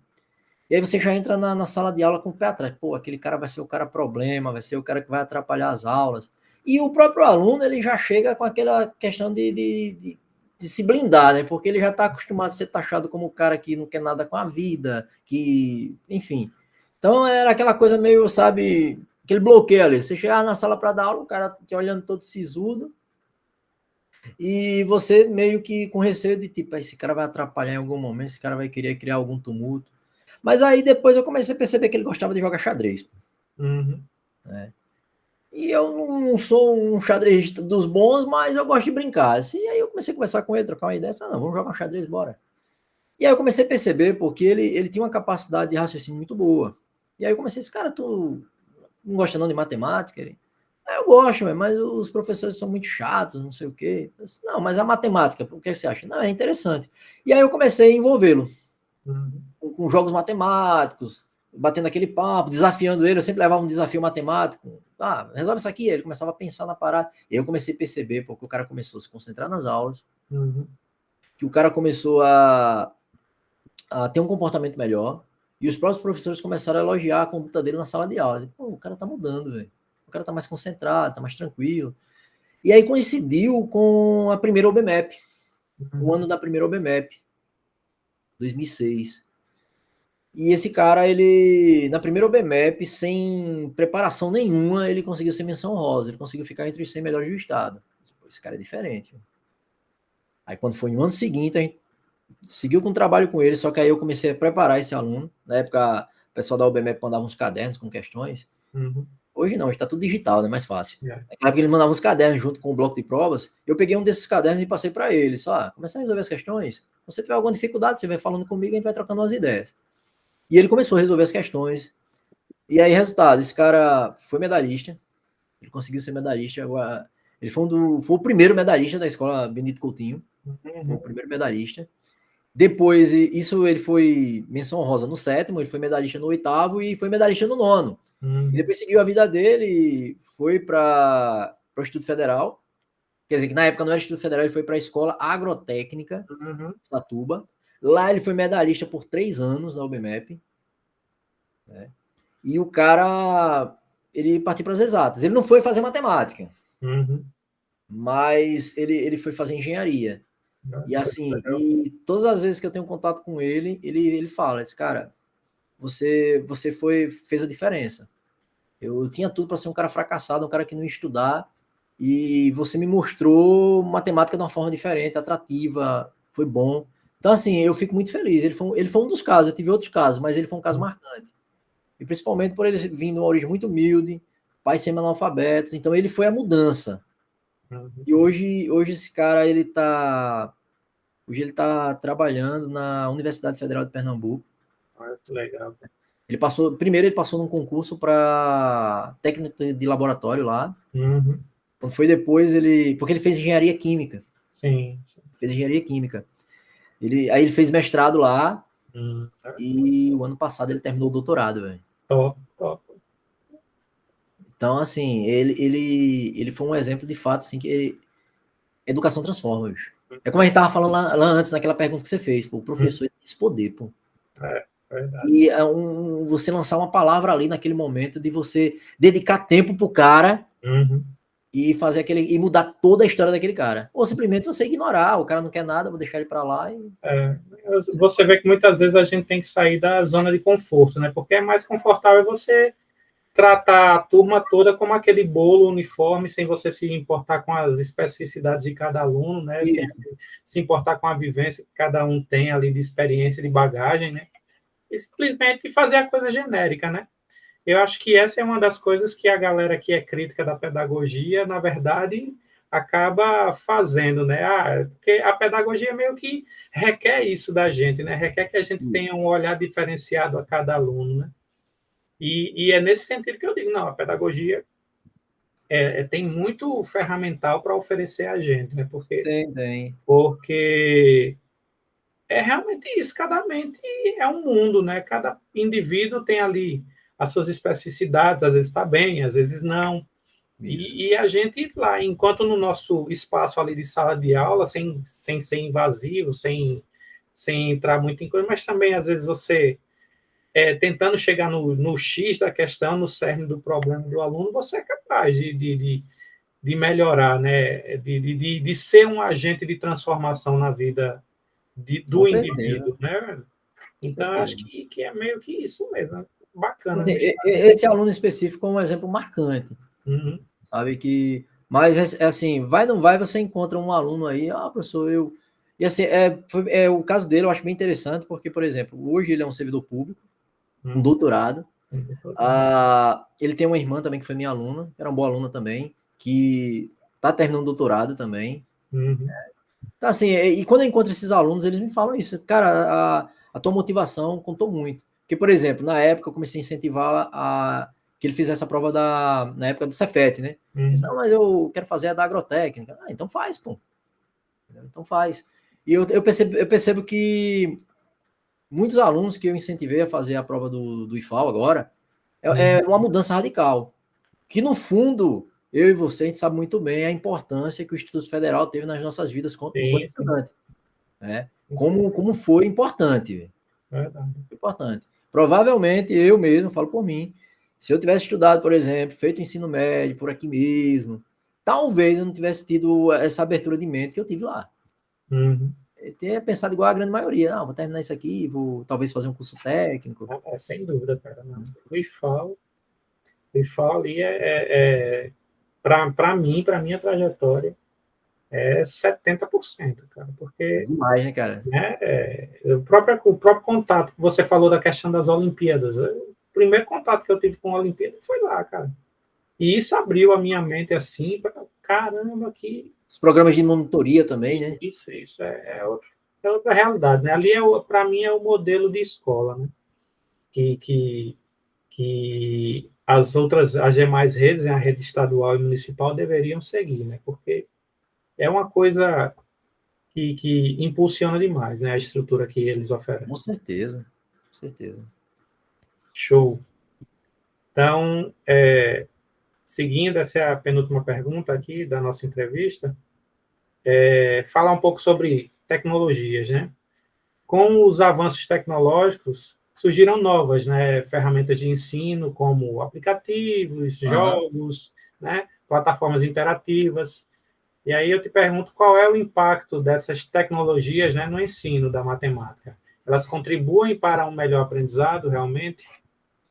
E aí você já entra na sala de aula com o pé atrás. Pô, aquele cara vai ser o cara problema, vai ser o cara que vai atrapalhar as aulas. E o próprio aluno, ele já chega com aquela questão de se blindar, né? Porque ele já está acostumado a ser taxado como o cara que não quer nada com a vida, que, enfim. Então era aquela coisa meio, sabe, aquele bloqueio ali. Você chegar na sala para dar aula, o cara te olhando todo sisudo, e você meio que com receio de tipo, esse cara vai atrapalhar em algum momento, esse cara vai querer criar algum tumulto. Mas aí depois eu comecei a perceber que ele gostava de jogar xadrez. Uhum. Né? E eu não sou um xadrezista dos bons, mas eu gosto de brincar. E aí eu comecei a conversar com ele, trocar uma ideia. Não, vamos jogar um xadrez, bora. E aí eu comecei a perceber, porque ele tinha uma capacidade de raciocínio muito boa. E aí eu comecei a dizer, cara, tu não gosta não de matemática? Ele, eu gosto, mas os professores são muito chatos, não sei o quê. Eu disse, não, mas a matemática, o que você acha? Não, é interessante. E aí eu comecei a envolvê-lo com jogos matemáticos, batendo aquele papo, desafiando ele. Eu sempre levava um desafio matemático. Ah, resolve isso aqui. Ele começava a pensar na parada. E aí eu comecei a perceber, porque o cara começou a se concentrar nas aulas, que o cara começou a ter um comportamento melhor, e os próprios professores começaram a elogiar a conduta dele na sala de aula. Pô, o cara tá mudando, velho. O cara tá mais concentrado, tá mais tranquilo. E aí coincidiu com a primeira OBMAP, o ano da primeira OBMAP, 2006. E esse cara, ele, na primeira OBMAP, sem preparação nenhuma, ele conseguiu ser menção honrosa, ele conseguiu ficar entre os 100 melhores do estado. Esse cara é diferente. Aí quando foi no ano seguinte, a gente seguiu com o trabalho com ele, só que aí eu comecei a preparar esse aluno. Na época, o pessoal da UBMEP mandava uns cadernos com questões. Hoje não, hoje está tudo digital, né? Mais fácil. Naquela época ele mandava uns cadernos junto com o bloco de provas. Eu peguei um desses cadernos e passei para ele. Só, começa a resolver as questões. Se você tiver alguma dificuldade, você vai falando comigo e a gente vai trocando umas ideias. E ele começou a resolver as questões. E aí, resultado, esse cara foi medalhista. Ele conseguiu ser medalhista. Agora, ele foi o primeiro medalhista da escola Benito Coutinho. Foi o primeiro medalhista. Depois, isso ele foi menção honrosa no 7º, ele foi medalhista no 8º e foi medalhista no 9º. E depois seguiu a vida dele, foi para o Instituto Federal, quer dizer, que na época não era Instituto Federal, ele foi para a Escola Agrotécnica de Satuba. Lá ele foi medalhista por 3 anos na UBMEP. Né? E o cara, ele partiu para as exatas. Ele não foi fazer matemática, mas ele foi fazer engenharia. E assim, e todas as vezes que eu tenho contato com ele, ele fala, esse cara, você fez a diferença. Eu tinha tudo para ser um cara fracassado, um cara que não ia estudar, e você me mostrou matemática de uma forma diferente, atrativa, foi bom. Então, assim, eu fico muito feliz. Ele foi um dos casos, eu tive outros casos, mas ele foi um caso marcante. E principalmente por ele vir de uma origem muito humilde, pais semi-analfabetos, então ele foi a mudança. E hoje esse cara, Hoje ele está trabalhando na Universidade Federal de Pernambuco. Olha que legal. Primeiro ele passou num concurso para técnico de laboratório lá. Quando foi depois, porque ele fez engenharia química. Sim. Fez engenharia química. Aí ele fez mestrado lá. E o ano passado ele terminou o doutorado, velho. Top. Então, assim, ele foi um exemplo de fato, assim, que educação transforma, bicho. É como a gente tava falando lá antes, naquela pergunta que você fez, pô, o professor tem esse poder, pô. Verdade. E você lançar uma palavra ali naquele momento, de você dedicar tempo pro cara e fazer e mudar toda a história daquele cara. Ou simplesmente você ignorar, o cara não quer nada, vou deixar ele para lá. Você vê que muitas vezes a gente tem que sair da zona de conforto, né? Porque é mais confortável você tratar a turma toda como aquele bolo uniforme, sem você se importar com as especificidades de cada aluno, né? Sem se importar com a vivência que cada um tem ali de experiência, de bagagem, né? E simplesmente fazer a coisa genérica, né? Eu acho que essa é uma das coisas que a galera que é crítica da pedagogia, na verdade, acaba fazendo, né? Porque a pedagogia meio que requer isso da gente, né? Requer que a gente tenha um olhar diferenciado a cada aluno, né? E é nesse sentido que eu digo, não, a pedagogia tem muito ferramental para oferecer a gente, né? Porque é realmente isso, cada mente é um mundo, né? Cada indivíduo tem ali as suas especificidades, às vezes está bem, às vezes não. E a gente lá, enquanto no nosso espaço ali de sala de aula, sem ser invasivo, sem entrar muito em coisa, mas também às vezes você tentando chegar no X da questão, no cerne do problema do aluno, você é capaz de melhorar, né? De ser um agente de transformação na vida do indivíduo, né? Então, eu acho que é meio que isso mesmo. Bacana. Assim, esse aluno específico é um exemplo marcante. Sabe que... Mas, assim, vai ou não vai, você encontra um aluno aí, professor, eu... E, assim, o caso dele eu acho bem interessante, porque, por exemplo, hoje ele é um servidor público, um doutorado, Ele tem uma irmã também que foi minha aluna, era uma boa aluna também, que está terminando doutorado também. Uhum. Então, assim, e quando eu encontro esses alunos, eles me falam isso. Cara, a tua motivação contou muito. Porque, por exemplo, na época eu comecei a incentivar que ele fizesse a prova na época do Cefet, né? Ele disse, não, mas eu quero fazer a da agrotécnica. Ah, então faz, pô. Então faz. E eu percebo que muitos alunos que eu incentivei a fazer a prova do IFAL agora, é uma mudança radical. Que no fundo, eu e você, a gente sabe muito bem a importância que o Instituto Federal teve nas nossas vidas enquanto estudante. Né? Como foi importante. Importante. Provavelmente, eu mesmo, falo por mim, se eu tivesse estudado, por exemplo, feito ensino médio por aqui mesmo, talvez eu não tivesse tido essa abertura de mente que eu tive lá. Uhum. Eu teria pensado igual a grande maioria. Não, vou terminar isso aqui, vou talvez fazer um curso técnico. Sem dúvida, cara. Não. O IFAL ali para mim, para minha trajetória, é 70%, cara, porque demais, né, cara? Né, o próprio contato que você falou da questão das Olimpíadas, o primeiro contato que eu tive com a Olimpíada foi lá, cara. E isso abriu a minha mente assim, para caramba, que os programas de monitoria também, né? Isso é outra realidade, né? Ali para mim é o modelo de escola, né? Que as demais redes, a rede estadual e municipal, deveriam seguir, né? Porque é uma coisa que impulsiona demais, né? A estrutura que eles oferecem. Com certeza, com certeza. Show. Então, seguindo, essa é a penúltima pergunta aqui da nossa entrevista, falar um pouco sobre tecnologias, né? Com os avanços tecnológicos, surgiram novas, né, ferramentas de ensino, como aplicativos, jogos, né, plataformas interativas. E aí eu te pergunto qual é o impacto dessas tecnologias, né, no ensino da matemática. Elas contribuem para um melhor aprendizado, realmente?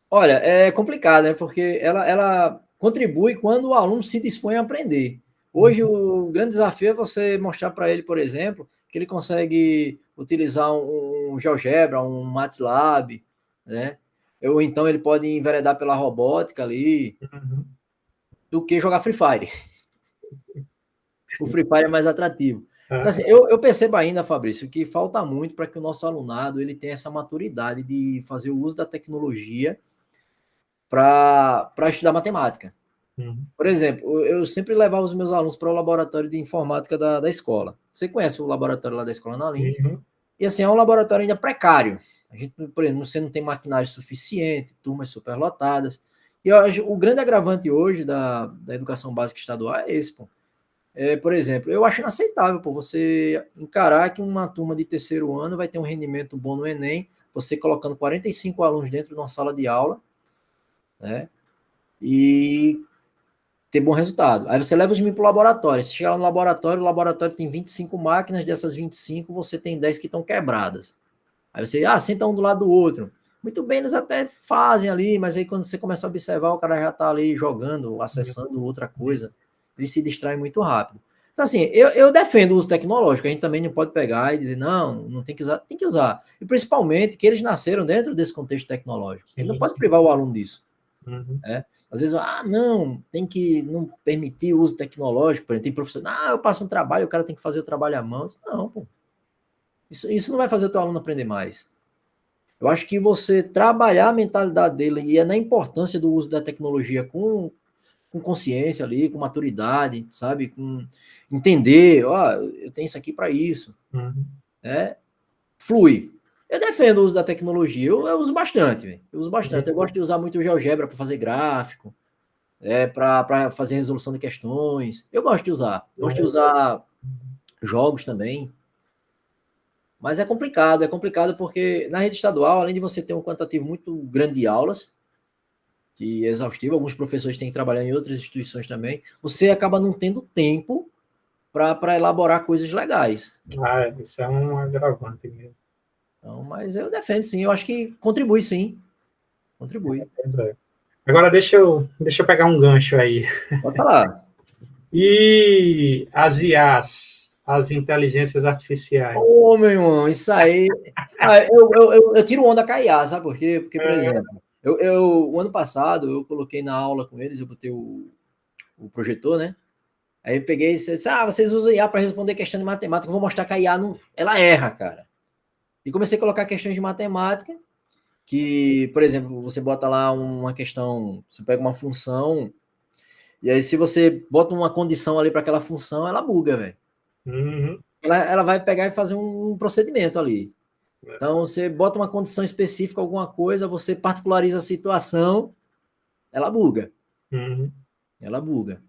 Olha, é complicado, né? Porque ela contribui quando o aluno se dispõe a aprender. Hoje, o grande desafio é você mostrar para ele, por exemplo, que ele consegue utilizar um GeoGebra, um MATLAB, né? Ou então ele pode enveredar pela robótica ali, do que jogar Free Fire. O Free Fire é mais atrativo. Então, assim, eu percebo ainda, Fabrício, que falta muito para que o nosso alunado ele tenha essa maturidade de fazer o uso da tecnologia para estudar matemática. Por exemplo, eu sempre levava os meus alunos para o laboratório de informática da escola. Você conhece o laboratório lá da escola na Lins? E assim, é um laboratório ainda precário. A gente, por exemplo, você não tem maquinário suficiente, turmas superlotadas. E o grande agravante hoje da educação básica estadual é esse, pô. Por exemplo, eu acho inaceitável, pô, você encarar que uma turma de terceiro ano vai ter um rendimento bom no Enem, você colocando 45 alunos dentro de uma sala de aula, né? E ter bom resultado. Aí você leva os meninos para o laboratório. Se chegar lá no laboratório, o laboratório tem 25 máquinas, dessas 25, você tem 10 que estão quebradas. Aí você, senta um do lado do outro. Muito bem, eles até fazem ali, mas aí quando você começa a observar, o cara já está ali jogando, acessando outra coisa. Ele se distrai muito rápido. Então, assim, eu defendo o uso tecnológico. A gente também não pode pegar e dizer, não tem que usar. Tem que usar. E principalmente que eles nasceram dentro desse contexto tecnológico. A gente não pode privar o aluno disso. Às vezes, não, tem que não permitir o uso tecnológico. Por exemplo, tem professor, eu passo um trabalho, o cara tem que fazer o trabalho à mão. Não, pô. Isso não vai fazer o teu aluno aprender mais. Eu acho que você trabalhar a mentalidade dele e na importância do uso da tecnologia com consciência ali, com maturidade, sabe? Com entender, eu tenho isso aqui para isso. Flui. Eu defendo o uso da tecnologia, eu uso bastante. Eu uso bastante. Eu gosto de usar muito o GeoGebra para fazer gráfico, para fazer resolução de questões. Eu gosto de usar. Eu gosto de usar jogos também. Mas é complicado porque na rede estadual, além de você ter um quantitativo muito grande de aulas, que é exaustivo, alguns professores têm que trabalhar em outras instituições também, você acaba não tendo tempo para elaborar coisas legais. Isso é um agravante mesmo. Então, mas eu defendo sim, eu acho que contribui sim. Contribui. Agora deixa eu pegar um gancho aí. Pode falar. E as IAs, as inteligências artificiais? Meu irmão, isso aí. Eu tiro onda com a IA, sabe por quê? Porque, por exemplo, O ano passado, eu coloquei na aula com eles, eu botei o projetor, né? Aí eu peguei e disse, vocês usam IA para responder questão de matemática, eu vou mostrar que a IA ela erra, cara. E comecei a colocar questões de matemática, que, por exemplo, você bota lá uma questão, você pega uma função, e aí se você bota uma condição ali para aquela função, ela buga, velho. Uhum. Ela vai pegar e fazer um procedimento ali. Então, você bota uma condição específica, alguma coisa, você particulariza a situação, ela buga. Uhum. Ela buga.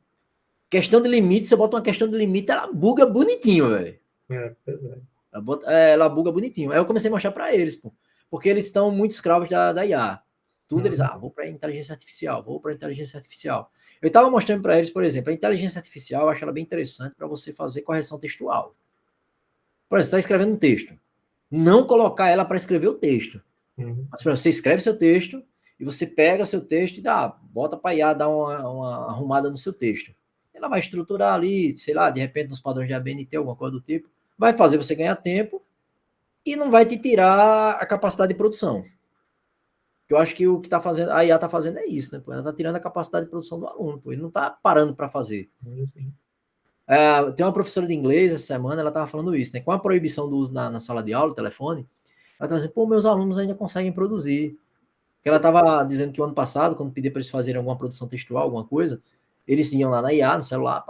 Questão de limite, você bota uma questão de limite, ela buga bonitinho, velho. Ela buga bonitinho. Aí eu comecei a mostrar para eles, pô, porque eles estão muito escravos da IA. Tudo eles, vou para inteligência artificial, vou para inteligência artificial. Eu estava mostrando para eles, por exemplo, a inteligência artificial, eu acho ela bem interessante para você fazer correção textual. Por exemplo, você está escrevendo um texto. Não colocar ela para escrever o texto. Mas, por exemplo, você escreve seu texto e você pega seu texto e bota para IA dar uma arrumada no seu texto. Ela vai estruturar ali, sei lá, de repente nos padrões de ABNT, alguma coisa do tipo, vai fazer você ganhar tempo e não vai te tirar a capacidade de produção. Eu acho que o que a IA está fazendo é isso, né? Ela está tirando a capacidade de produção do aluno, ele não está parando para fazer. Tem uma professora de inglês essa semana, ela estava falando isso, né? Com a proibição do uso na sala de aula, telefone, ela estava dizendo, meus alunos ainda conseguem produzir. Porque ela estava dizendo que o ano passado, quando pedia para eles fazerem alguma produção textual, alguma coisa, eles iam lá na IA, no celular,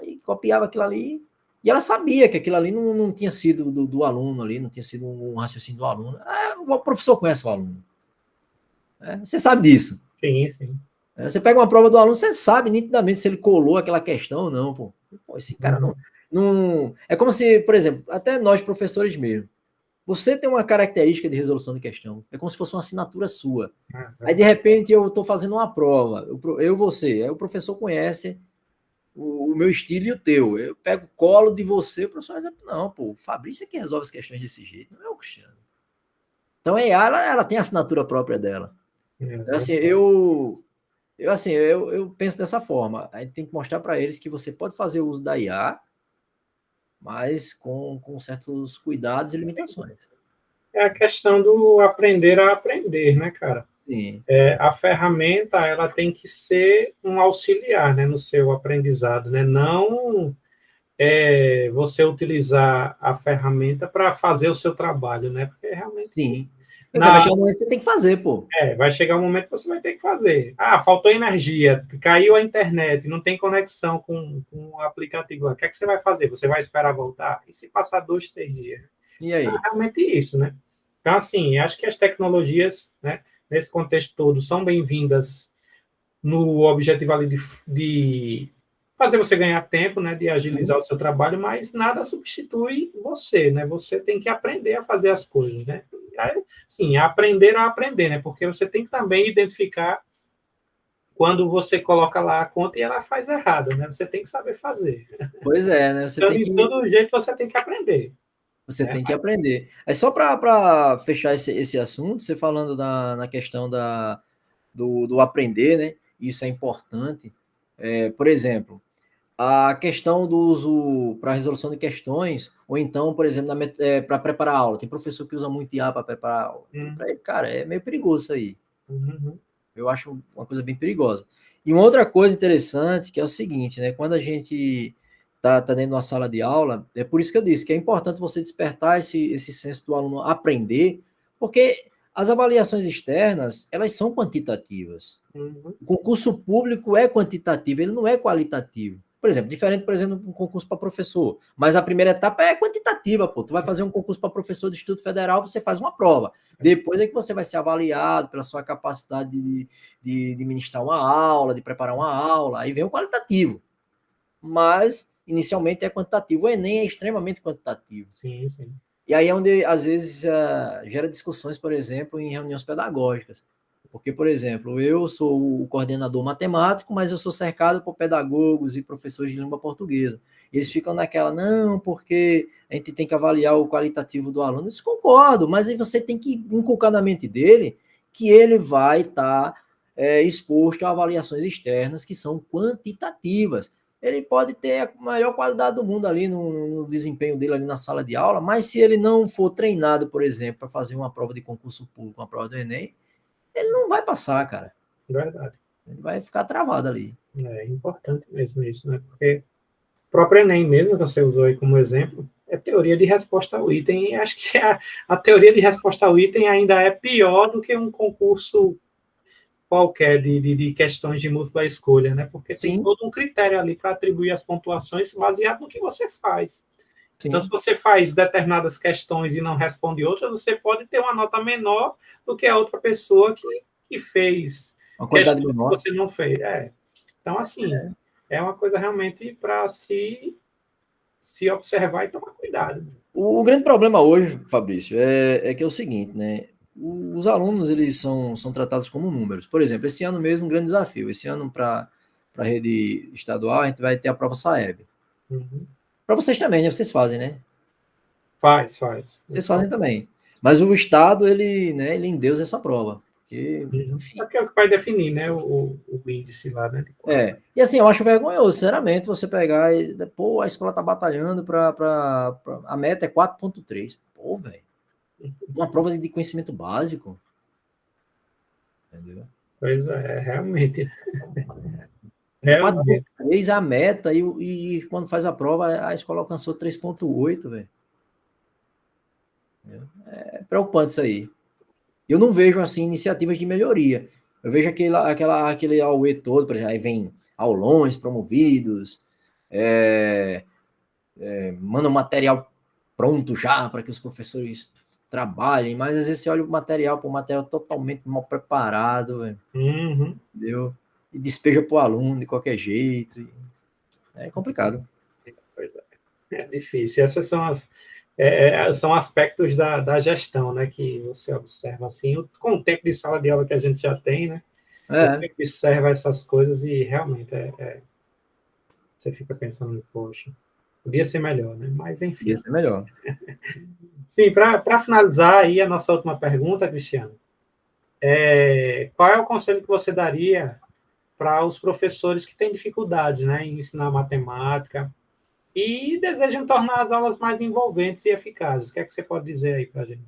e copiava aquilo ali. E ela sabia que aquilo ali não tinha sido do aluno ali, não tinha sido um raciocínio do aluno. O professor conhece o aluno. Você sabe disso. Sim. Você pega uma prova do aluno, você sabe nitidamente se ele colou aquela questão ou não, pô. Esse cara não. É como se, por exemplo, até nós professores mesmo, você tem uma característica de resolução de questão. É como se fosse uma assinatura sua. Aí, de repente, eu estou fazendo uma prova. Você. Aí o professor conhece o meu estilo e o teu. Eu pego o colo de você, o professor vai dizer, não, pô, o Fabrício é que resolve as questões desse jeito, não é o Cristiano. Então, a IA, ela tem a assinatura própria dela. Então, assim, eu penso dessa forma. A gente tem que mostrar para eles que você pode fazer o uso da IA, mas com certos cuidados e limitações. É a questão do aprender a aprender, né, cara? Sim. A ferramenta, ela tem que ser um auxiliar, né, no seu aprendizado, né? Não você utilizar a ferramenta para fazer o seu trabalho, né? Porque realmente... Sim. Vai chegar um momento que você tem que fazer, pô. Vai chegar um momento que você vai ter que fazer. Faltou energia, caiu a internet, não tem conexão com o aplicativo. O que é que você vai fazer? Você vai esperar voltar? E se passar 2, 3 dias? E aí? É realmente isso, né? Então, assim, acho que as tecnologias, né, nesse contexto todo, são bem-vindas no objetivo ali de fazer você ganhar tempo, né, de agilizar o seu trabalho, mas nada substitui você, né? Você tem que aprender a fazer as coisas, né? Sim, aprender a aprender, né? Porque você tem que também identificar quando você coloca lá a conta e ela faz errado, né? Você tem que saber fazer. Pois é, né? Você então, tem de todo jeito, você tem que aprender. Você tem que aprender. É só para fechar esse assunto, você falando na questão do aprender, né? Isso é importante. Por exemplo, a questão do uso para resolução de questões, ou então, por exemplo, para preparar aula. Tem professor que usa muito IA para preparar aula. Cara, é meio perigoso isso aí. Eu acho uma coisa bem perigosa. E uma outra coisa interessante, que é o seguinte, né? Quando a gente tá dentro de uma sala de aula, é por isso que eu disse que é importante você despertar esse senso do aluno aprender, porque as avaliações externas, elas são quantitativas. O concurso público é quantitativo, ele não é qualitativo. Por exemplo, diferente, por exemplo, um concurso para professor. Mas a primeira etapa é quantitativa, pô. Tu vai fazer um concurso para professor do Instituto Federal, você faz uma prova. Depois é que você vai ser avaliado pela sua capacidade de ministrar uma aula, de preparar uma aula. Aí vem o qualitativo. Mas, inicialmente, é quantitativo. O Enem é extremamente quantitativo. Sim. E aí é onde, às vezes, gera discussões, por exemplo, em reuniões pedagógicas. Porque, por exemplo, eu sou o coordenador matemático, mas eu sou cercado por pedagogos e professores de língua portuguesa. Eles ficam naquela, não, porque a gente tem que avaliar o qualitativo do aluno. Isso concordo, mas aí você tem que inculcar na mente dele que ele vai estar exposto a avaliações externas que são quantitativas. Ele pode ter a maior qualidade do mundo ali no desempenho dele ali na sala de aula, mas se ele não for treinado, por exemplo, para fazer uma prova de concurso público, uma prova do Enem, ele não vai passar, cara. Verdade. Ele vai ficar travado ali. É importante mesmo isso, né? Porque o próprio Enem mesmo, que você usou aí como exemplo, é teoria de resposta ao item, e acho que a teoria de resposta ao item ainda é pior do que um concurso qualquer de questões de múltipla escolha, né? Porque tem Sim. todo um critério ali para atribuir as pontuações baseado no que você faz. Sim. Então, se você faz determinadas questões e não responde outras, você pode ter uma nota menor do que a outra pessoa que fez Uma quantidade questões que menor. você não fez. Então, assim, é uma coisa realmente para se observar e tomar cuidado. O grande problema hoje, Fabrício, é que é o seguinte, né? Os alunos, eles são tratados como números. Por exemplo, esse ano mesmo, um grande desafio. Esse ano, para a rede estadual, a gente vai ter a prova Saeb. Uhum. Para vocês também, né? Vocês fazem, né? Faz. Vocês fazem também. Mas o Estado, ele endeusa essa prova. Porque, enfim. É o que vai definir, né? O índice lá, né? E assim, eu acho vergonhoso, sinceramente, você pegar e, pô, a escola tá batalhando a meta é 4,3. Pô, velho. Uma prova de conhecimento básico. Entendeu? Pois é, realmente. 4,3 é a meta, e quando faz a prova, a escola alcançou 3,8, velho. É preocupante isso aí. Eu não vejo, assim, iniciativas de melhoria. Eu vejo aquele AUE todo, por exemplo, aí vem aulões promovidos, manda um material pronto já para que os professores trabalhem, mas às vezes você olha o material totalmente mal preparado, véio, entendeu? E despeja para o aluno de qualquer jeito. É complicado. Pois é difícil. Essas são aspectos da gestão, né, que você observa assim, com o tempo de sala de aula que a gente já tem, né, você observa essas coisas e realmente você fica pensando, poxa, podia ser melhor, né? Mas enfim. Podia ser melhor. Sim, para finalizar aí a nossa última pergunta, Cristiano, qual é o conselho que você daria para os professores que têm dificuldades, né, em ensinar matemática e desejam tornar as aulas mais envolventes e eficazes? O que é que você pode dizer aí para a gente?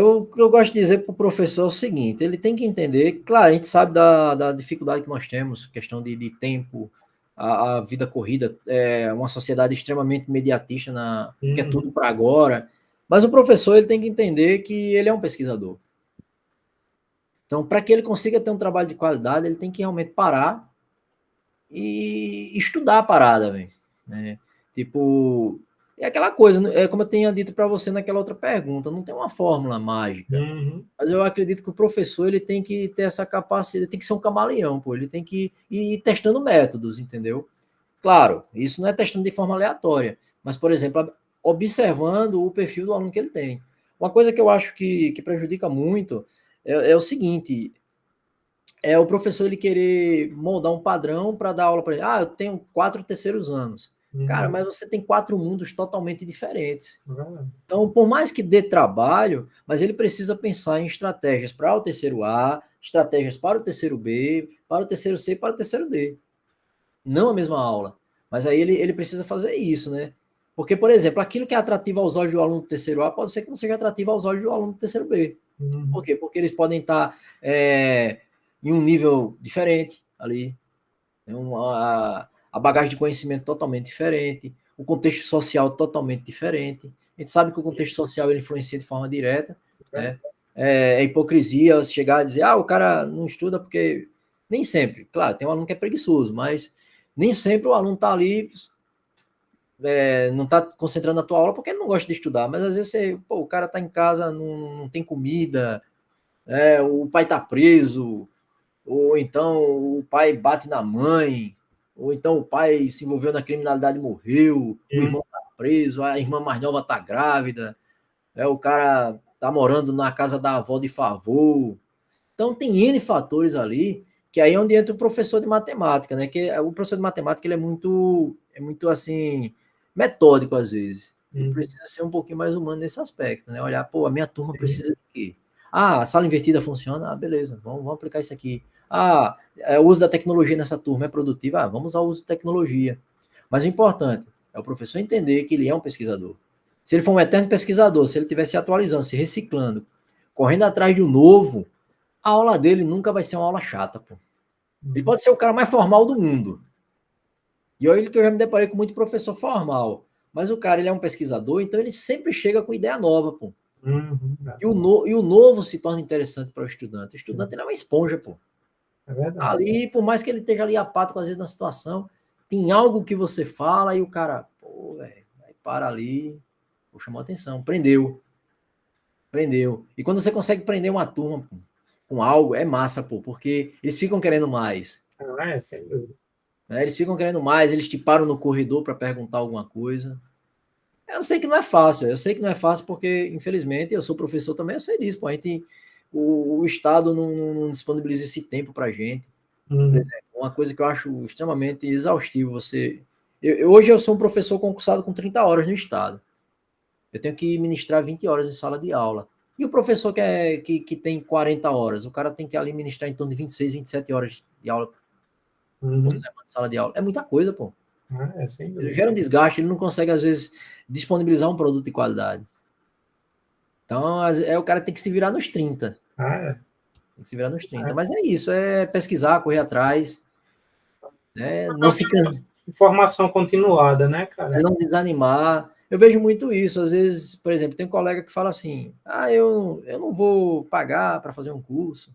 O que eu gosto de dizer para o professor é o seguinte, ele tem que entender, claro, a gente sabe da dificuldade que nós temos, questão de tempo, a vida corrida, uma sociedade extremamente imediatista, que é tudo para agora, mas o professor ele tem que entender que ele é um pesquisador. Então, para que ele consiga ter um trabalho de qualidade, ele tem que realmente parar e estudar a parada, velho. Né? Tipo, é aquela coisa, como eu tinha dito para você naquela outra pergunta, não tem uma fórmula mágica. Mas eu acredito que o professor ele tem que ter essa capacidade, tem que ser um camaleão, pô, ele tem que ir testando métodos, entendeu? Claro, isso não é testando de forma aleatória, mas, por exemplo, observando o perfil do aluno que ele tem. Uma coisa que eu acho que prejudica muito é o seguinte, é o professor ele querer moldar um padrão para dar aula para ele. Eu tenho 4 terceiros anos. Cara, mas você tem 4 mundos totalmente diferentes. Então, por mais que dê trabalho, mas ele precisa pensar em estratégias para o terceiro A, estratégias para o terceiro B, para o terceiro C e para o terceiro D. Não a mesma aula. Mas aí ele precisa fazer isso, né? Porque, por exemplo, aquilo que é atrativo aos olhos do aluno do terceiro A pode ser que não seja atrativo aos olhos do aluno do terceiro B. Por quê? Porque eles podem estar em um nível diferente ali. A bagagem de conhecimento totalmente diferente, o contexto social totalmente diferente. A gente sabe que o contexto social ele influencia de forma direta. Né? É hipocrisia chegar a dizer, o cara não estuda porque... Nem sempre. Claro, tem um aluno que é preguiçoso, mas nem sempre o aluno está ali, não está concentrando na tua aula porque ele não gosta de estudar. Mas às vezes o cara está em casa, não tem comida, o pai está preso, ou então o pai bate na mãe, ou então o pai se envolveu na criminalidade e morreu, o irmão está preso, a irmã mais nova está grávida, o cara está morando na casa da avó de favor. Então tem N fatores ali, que aí é onde entra o professor de matemática, né? Que o professor de matemática ele é muito assim, metódico às vezes. Ele precisa ser um pouquinho mais humano nesse aspecto, né? Olhar, a minha turma precisa de quê? A sala invertida funciona? Beleza, vamos aplicar isso aqui. O uso da tecnologia nessa turma é produtivo? Vamos usar o uso de tecnologia. Mas o importante é o professor entender que ele é um pesquisador. Se ele for um eterno pesquisador, se ele estiver se atualizando, se reciclando, correndo atrás de um novo, a aula dele nunca vai ser uma aula chata, pô. Ele pode ser o cara mais formal do mundo. E olha que eu já me deparei com muito professor formal. Mas o cara, ele é um pesquisador, então ele sempre chega com ideia nova, pô. E o novo se torna interessante para o estudante. O estudante, ele é uma esponja, pô. É verdade. Ali, por mais que ele esteja ali apático, às vezes, na situação, tem algo que você fala e o cara, pô, velho, aí para ali, pô, chamou a atenção, prendeu. E quando você consegue prender uma turma pô, com algo, é massa, pô, porque eles ficam querendo mais. Sem dúvida. Né? Eles ficam querendo mais, eles te param no corredor para perguntar alguma coisa. Eu sei que não é fácil, porque, infelizmente, eu sou professor também, eu sei disso, pô, o Estado não disponibiliza esse tempo para gente. Por exemplo, uma coisa que eu acho extremamente exaustivo, hoje eu sou um professor concursado com 30 horas no Estado. Eu tenho que ministrar 20 horas em sala de aula. E o professor que tem 40 horas, o cara tem que ali ministrar em torno de 26, 27 horas de aula por semana de sala de aula. É muita coisa, pô. Sem dúvida. Ele gera um desgaste, ele não consegue, às vezes, disponibilizar um produto de qualidade. Então, o cara tem que se virar nos 30. Tem que se virar nos 30. Mas é isso, é pesquisar, correr atrás, né? Não se cansar. Informação continuada, né, cara? Não desanimar. Eu vejo muito isso. Às vezes, por exemplo, tem um colega que fala assim: eu não vou pagar para fazer um curso.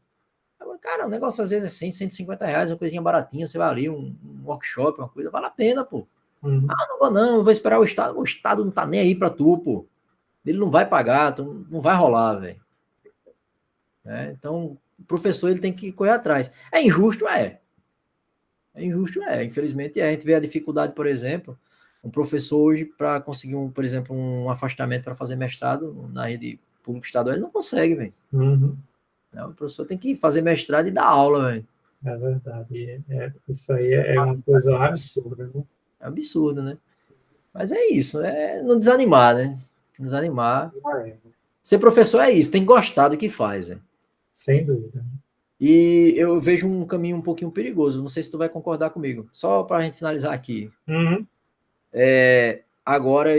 Agora, cara, o negócio às vezes é 100, 150 reais, uma coisinha baratinha. Você vai ali, um workshop, uma coisa, vale a pena, pô. Não vou não, eu vou esperar o Estado. O Estado não tá nem aí para tu, pô. Ele não vai pagar, então não vai rolar, velho. Então, o professor ele tem que correr atrás. É injusto? É. É injusto? É. Infelizmente, a gente vê a dificuldade, por exemplo, um professor hoje, para conseguir, por exemplo, um afastamento para fazer mestrado na rede pública estadual, ele não consegue, velho. O professor tem que fazer mestrado e dar aula, velho. É verdade. Isso aí é uma coisa absurda, né? É absurdo, né? Mas é isso, não desanimar, né? Não desanimar. Ser professor é isso, tem que gostar do que faz, velho. Sem dúvida. E eu vejo um caminho um pouquinho perigoso, não sei se tu vai concordar comigo. Só para a gente finalizar aqui. Agora,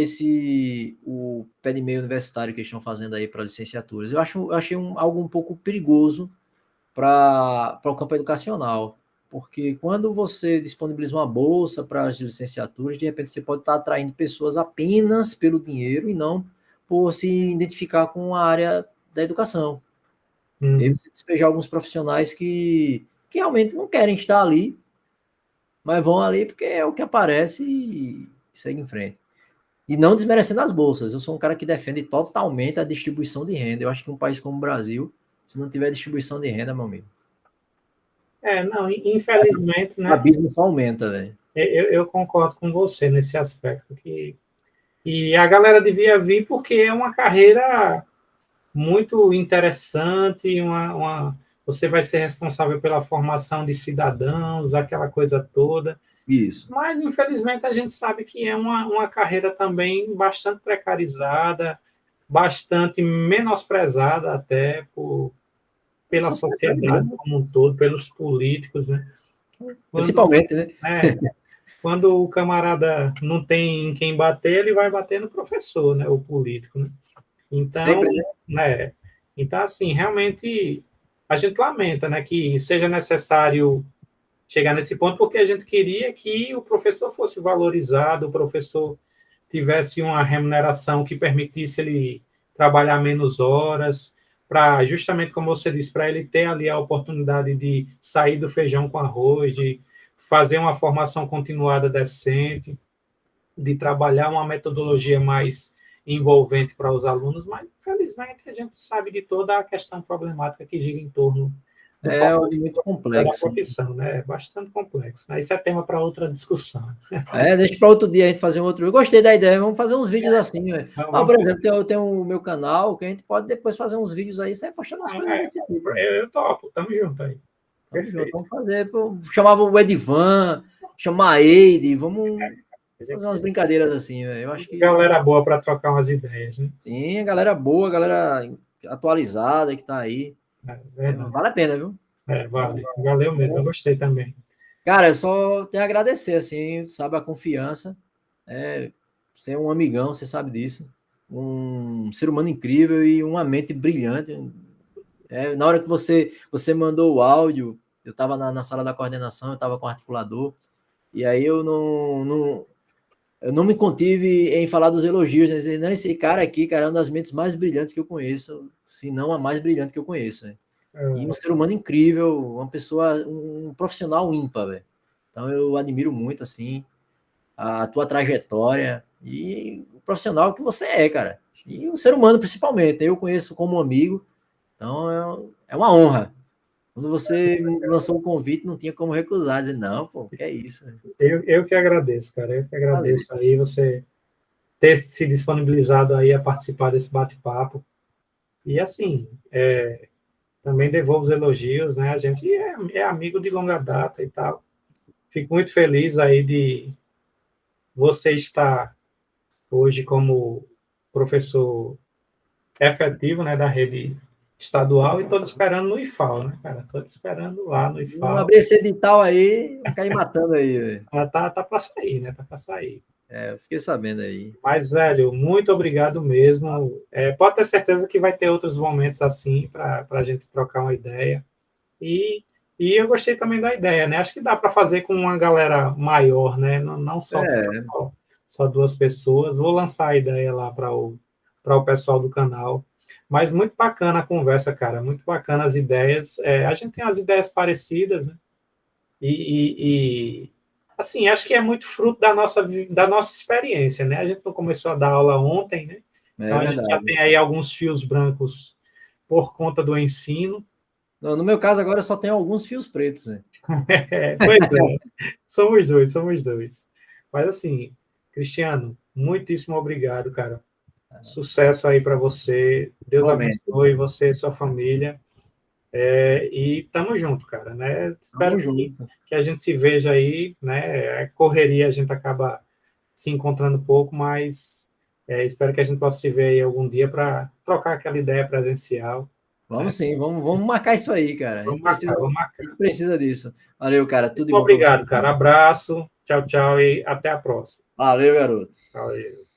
o pé de meio universitário que eles estão fazendo aí para licenciaturas, eu achei algo um pouco perigoso para o campo educacional. Porque quando você disponibiliza uma bolsa para as licenciaturas, de repente você pode estar atraindo pessoas apenas pelo dinheiro e não por se identificar com a área da educação. E aí você despejar alguns profissionais que realmente não querem estar ali, mas vão ali porque é o que aparece e segue em frente. E não desmerecendo as bolsas. Eu sou um cara que defende totalmente a distribuição de renda. Eu acho que um país como o Brasil, se não tiver distribuição de renda, meu amigo. Não, infelizmente, né? O abismo só aumenta, velho. Eu concordo com você nesse aspecto. E a galera devia vir porque é uma carreira muito interessante, você vai ser responsável pela formação de cidadãos, aquela coisa toda. Isso. Mas, infelizmente, a gente sabe que é uma carreira também bastante precarizada, bastante menosprezada até pela sociedade como um todo, pelos políticos, né? Principalmente, né? Quando o camarada não tem em quem bater, ele vai bater no professor, né? O político, né? Então, sempre, né? Então, assim, realmente a gente lamenta, né, que seja necessário chegar nesse ponto, porque a gente queria que o professor fosse valorizado, o professor tivesse uma remuneração que permitisse ele trabalhar menos horas, para justamente como você disse, para ele ter ali a oportunidade de sair do feijão com arroz, de fazer uma formação continuada decente, de trabalhar uma metodologia mais envolvente para os alunos, mas, infelizmente, a gente sabe de toda a questão problemática que gira em torno muito complexo. da profissão, né? É bastante complexo. Né? Isso é tema para outra discussão. Deixa para outro dia a gente fazer um outro. Eu gostei da ideia, vamos fazer uns vídeos assim. Por exemplo, eu tenho o meu canal, que a gente pode depois fazer uns vídeos aí, sai postando as coisas desse tipo. Eu topo, tamo junto aí. Vamos fazer. Chamava o Edivan, chamar a Eide, vamos fazer umas brincadeiras assim, velho. Eu acho que. Galera boa para trocar umas ideias, né? Sim, galera boa, galera atualizada que tá aí. Vale a pena, viu? Valeu mesmo, eu gostei também. Cara, eu só tenho a agradecer, assim, sabe, a confiança. Você é um amigão, você sabe disso. Um ser humano incrível e uma mente brilhante. Na hora que você mandou o áudio, eu estava na sala da coordenação, eu estava com o articulador, e aí eu não me contive em falar dos elogios, né? Dizer, não, esse cara aqui, cara, é uma das mentes mais brilhantes que eu conheço, se não a mais brilhante que eu conheço, né? E um ser humano incrível, uma pessoa, um profissional ímpar, velho. Então eu admiro muito, assim, a tua trajetória e o profissional que você é, cara. E o ser humano, principalmente. Eu conheço como amigo, então é uma honra. Quando você lançou o convite, não tinha como recusar, dizer, não, pô, que é isso. Eu que agradeço, cara. Eu que agradeço Valeu. aí você ter se disponibilizado aí a participar desse bate-papo. E assim, também devolvo os elogios, né? A gente é amigo de longa data e tal. Fico muito feliz aí de você estar hoje como professor efetivo, né, da rede estadual e estou esperando no IFAL, né, cara? Estou esperando lá no Não IFAL. abrir esse edital aí, vai cair matando aí, velho. Tá para sair, né? Tá para sair. Eu fiquei sabendo aí. Mas, velho, muito obrigado mesmo. Pode ter certeza que vai ter outros momentos assim para a gente trocar uma ideia. E, e eu gostei também da ideia, né? Acho que dá para fazer com uma galera maior, né? Não só, só duas pessoas. Vou lançar a ideia lá para o pessoal do canal. Mas muito bacana a conversa, cara. Muito bacana as ideias. A gente tem as ideias parecidas, né? Assim, acho que é muito fruto da nossa experiência, né? A gente não começou a dar aula ontem, né? Então a gente já Verdade. tem aí alguns fios brancos por conta do ensino. No meu caso, agora eu só tenho alguns fios pretos, né? Pois é, somos dois, somos dois. Mas assim, Cristiano, muitíssimo obrigado, cara. Sucesso aí para você. Deus Igualmente. abençoe você e sua família. E tamo junto, cara, né? Espero Tamo junto. que a gente se veja aí, né? Correria, a gente acaba se encontrando pouco, mas espero que a gente possa se ver aí algum dia para trocar aquela ideia presencial. Vamos sim, vamos marcar isso aí, cara. Vamos marcar, vamos A marcar. gente precisa disso. Valeu, cara. Tudo de bom para você. Obrigado, cara. Abraço, tchau, tchau e até a próxima. Valeu, garoto. Valeu.